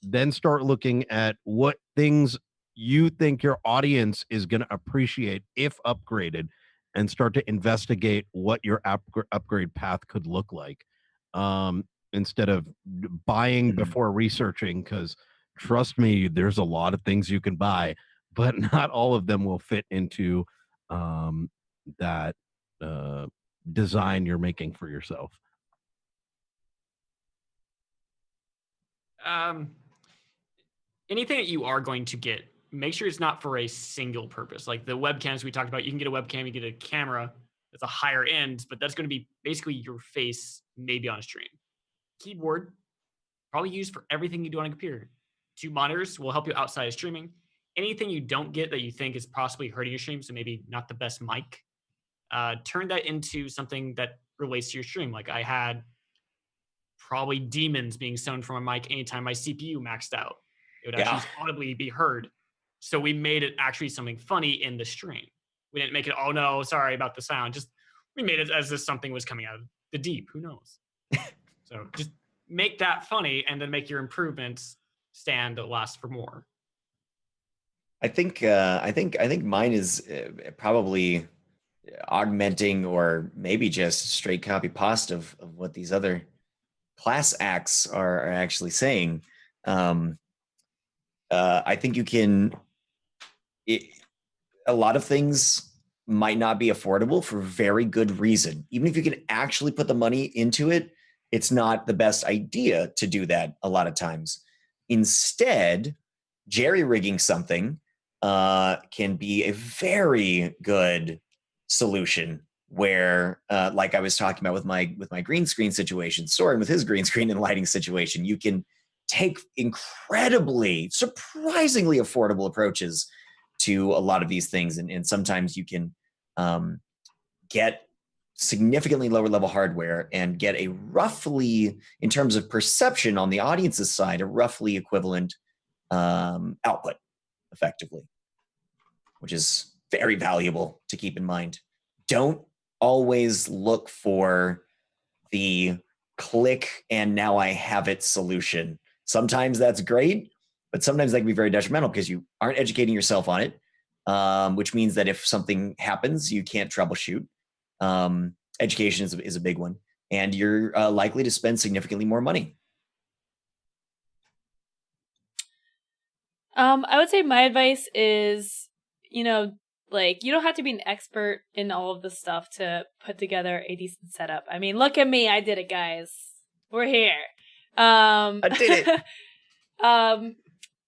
Then start looking at what things you think your audience is going to appreciate if upgraded, and start to investigate what your upgrade path could look like, instead of buying before researching, because trust me, there's a lot of things you can buy, but not all of them will fit into that design you're making for yourself. Anything that you are going to get, make sure it's not for a single purpose. Like the webcams we talked about, you can get a webcam, you get a camera that's a higher end, but that's going to be basically your face, maybe on a stream. Keyboard, probably used for everything you do on a computer. 2 monitors will help you outside of streaming. Anything you don't get that you think is possibly hurting your stream, so maybe not the best mic, turn that into something that relates to your stream. Like I had probably demons being sown from a mic anytime my CPU maxed out. It would actually audibly be heard. So we made it actually something funny in the stream. We didn't make it, oh no, sorry about the sound. Just we made it as if something was coming out of the deep. Who knows? So just make that funny and then make your improvements stand that last for more. I think mine is probably augmenting or maybe just straight copy pasta of what these other class acts are actually saying. I think you can. A lot of things might not be affordable for very good reason. Even if you can actually put the money into it, it's not the best idea to do that a lot of times. Instead, jerry-rigging something can be a very good solution where, like I was talking about with my green screen situation, Soaryn with his green screen and lighting situation, you can take surprisingly affordable approaches to a lot of these things. And sometimes you can get significantly lower level hardware and get a roughly, in terms of perception on the audience's side, a roughly equivalent output effectively, which is very valuable to keep in mind. Don't always look for the click and now I have it solution. Sometimes that's great, but sometimes that can be very detrimental because you aren't educating yourself on it, which means that if something happens, you can't troubleshoot. Education is a big one, and you're likely to spend significantly more money. I would say my advice is, like, you don't have to be an expert in all of this stuff to put together a decent setup. I mean, look at me. I did it, guys. We're here. I did it.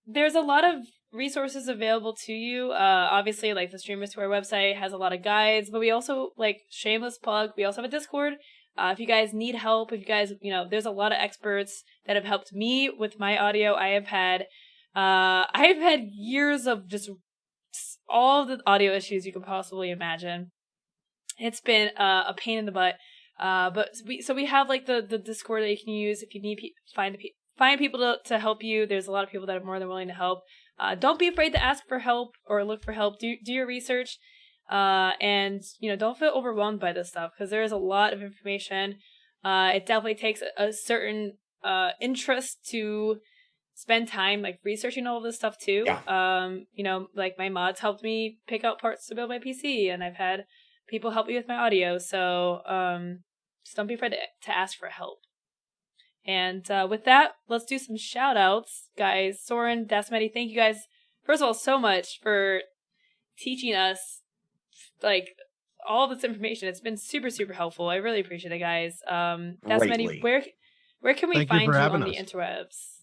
There's a lot of resources available to you. Obviously, like the Streamers to our website has a lot of guides, but we also, like, shameless plug, we also have a Discord. If you guys need help, if you guys, there's a lot of experts that have helped me with my audio. I have had years of just all of the audio issues you could possibly imagine. It's been a pain in the butt. But we have like the Discord that you can use if you need find people to help you. There's a lot of people that are more than willing to help. Don't be afraid to ask for help or look for help. Do your research, and don't feel overwhelmed by this stuff because there is a lot of information. It definitely takes a certain interest to spend time like researching all of this stuff too. Yeah. Like my mods helped me pick out parts to build my PC, and I've had people help me with my audio. So just don't be afraid to ask for help. And with that, let's do some shout outs, guys. Soaryn, dasMEHDI, thank you guys, first of all, so much for teaching us like all this information. It's been super, super helpful. I really appreciate it, guys. dasMEHDI, where can we find you on the interwebs?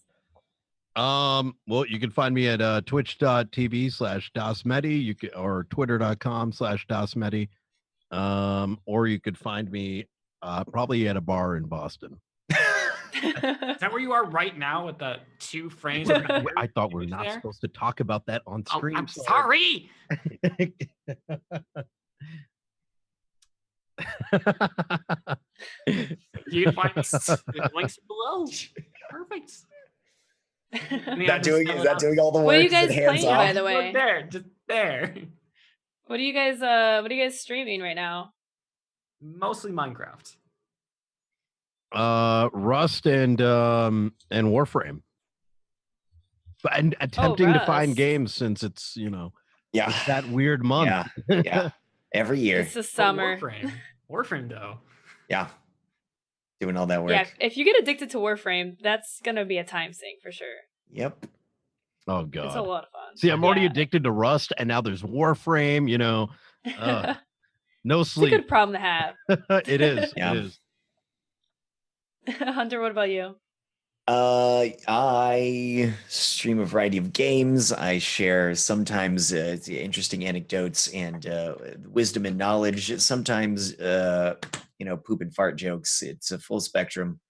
Well, you can find me at twitch.tv/dasMEHDI, or twitter.com/dasMEHDI. Or you could find me probably at a bar in Boston. Is that where you are right now with the 2 frames? I thought we're not supposed to talk about that on stream. I'm sorry. You can find the links below. Perfect. Is that doing all the work? What are you guys playing, off? by the way? Just there. What are you guys streaming right now? Mostly Minecraft. Rust and Warframe. And attempting to find games since it's it's that weird month. Yeah. Every year. It's the summer. Warframe though. Yeah. Doing all that work. Yeah, if you get addicted to Warframe, that's gonna be a time sink for sure. Yep. Oh god. It's a lot of fun. See, I'm already addicted to Rust, and now there's Warframe, no sleep. It's a good problem to have. It is. Yeah. It is. Hunter, what about you? I stream a variety of games. I share sometimes interesting anecdotes and wisdom and knowledge. Sometimes poop and fart jokes. It's a full spectrum.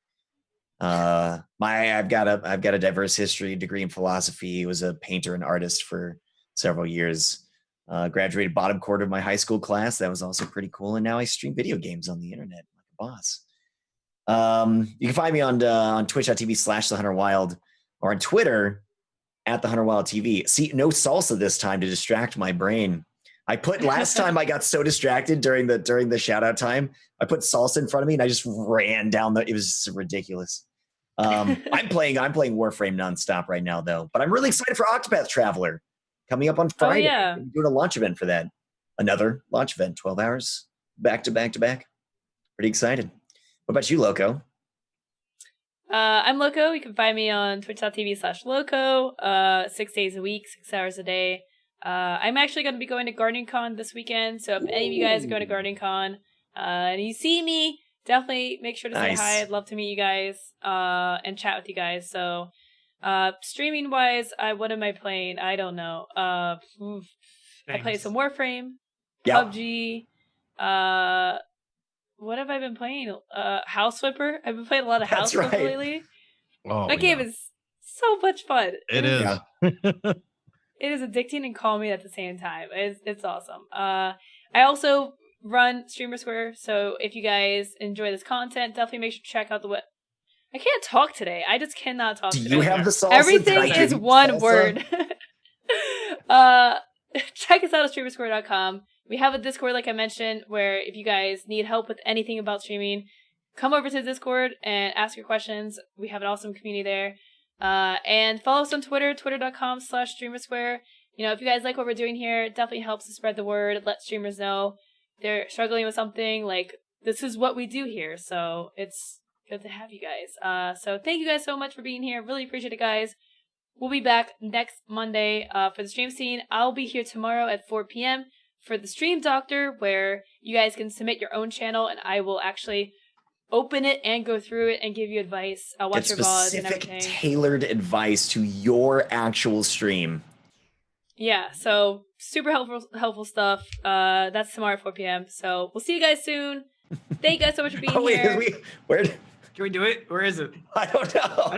I've got a diverse history, degree in philosophy. Was a painter and artist for several years. Graduated bottom quarter of my high school class. That was also pretty cool. And now I stream video games on the internet like a boss. You can find me on twitch.tv/TheHunterWild or on Twitter @TheHunterWild TV. See, no salsa this time to distract my brain. I put last time I got so distracted during the shout out time, I put salsa in front of me and I just ran down it was ridiculous. I'm playing Warframe nonstop right now though, but I'm really excited for Octopath Traveler coming up on Friday. Oh, yeah. I'm doing a launch event for that. Another launch event, 12 hours back to back to back. Pretty excited. What about you, Lowco? I'm Lowco. You can find me on twitch.tv/Lowco, 6 days a week, 6 hours a day. I'm actually going to be going to Gardening Con this weekend, so if any of you guys are going to Gardening Con and you see me, definitely make sure to say hi. I'd love to meet you guys and chat with you guys. So streaming wise, what am I playing? I don't know. I played some Warframe, PUBG. What have I been playing? House Flipper. I've been playing a lot of House Flipper lately. Oh, that game is so much fun. It is. Yeah. It is addicting and calming at the same time. It's awesome. I also run Streamer Square, so if you guys enjoy this content, definitely make sure to check out the web. I can't talk today. I just cannot talk today. Do you have the salsa? Everything is one word. Check us out at streamersquare.com. We have a Discord, like I mentioned, where if you guys need help with anything about streaming, come over to Discord and ask your questions. We have an awesome community there. And follow us on Twitter, twitter.com/streamersquare. You know, if you guys like what we're doing here, it definitely helps to spread the word, let streamers know they're struggling with something. Like, this is what we do here, so it's good to have you guys. So thank you guys so much for being here. Really appreciate it, guys. We'll be back next Monday for the stream scene. I'll be here tomorrow at 4 p.m. for the Stream Doctor, where you guys can submit your own channel, and I will actually open it and go through it and give you advice. I'll watch your VODs and everything. Tailored advice to your actual stream. Yeah, so super helpful stuff. That's tomorrow at 4 p.m. So we'll see you guys soon. Thank you guys so much for being here. Can we do it? Where is it? I don't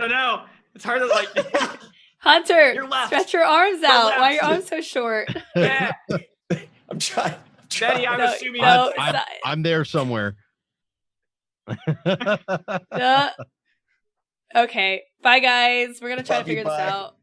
know. It's hard to like. Hunter, You're left. stretch your arms out. left. Why are your arms so short? Yeah. I'm trying. Daddy, I'm assuming. I'm there somewhere. Okay. Bye, guys. We're going to try to figure this out.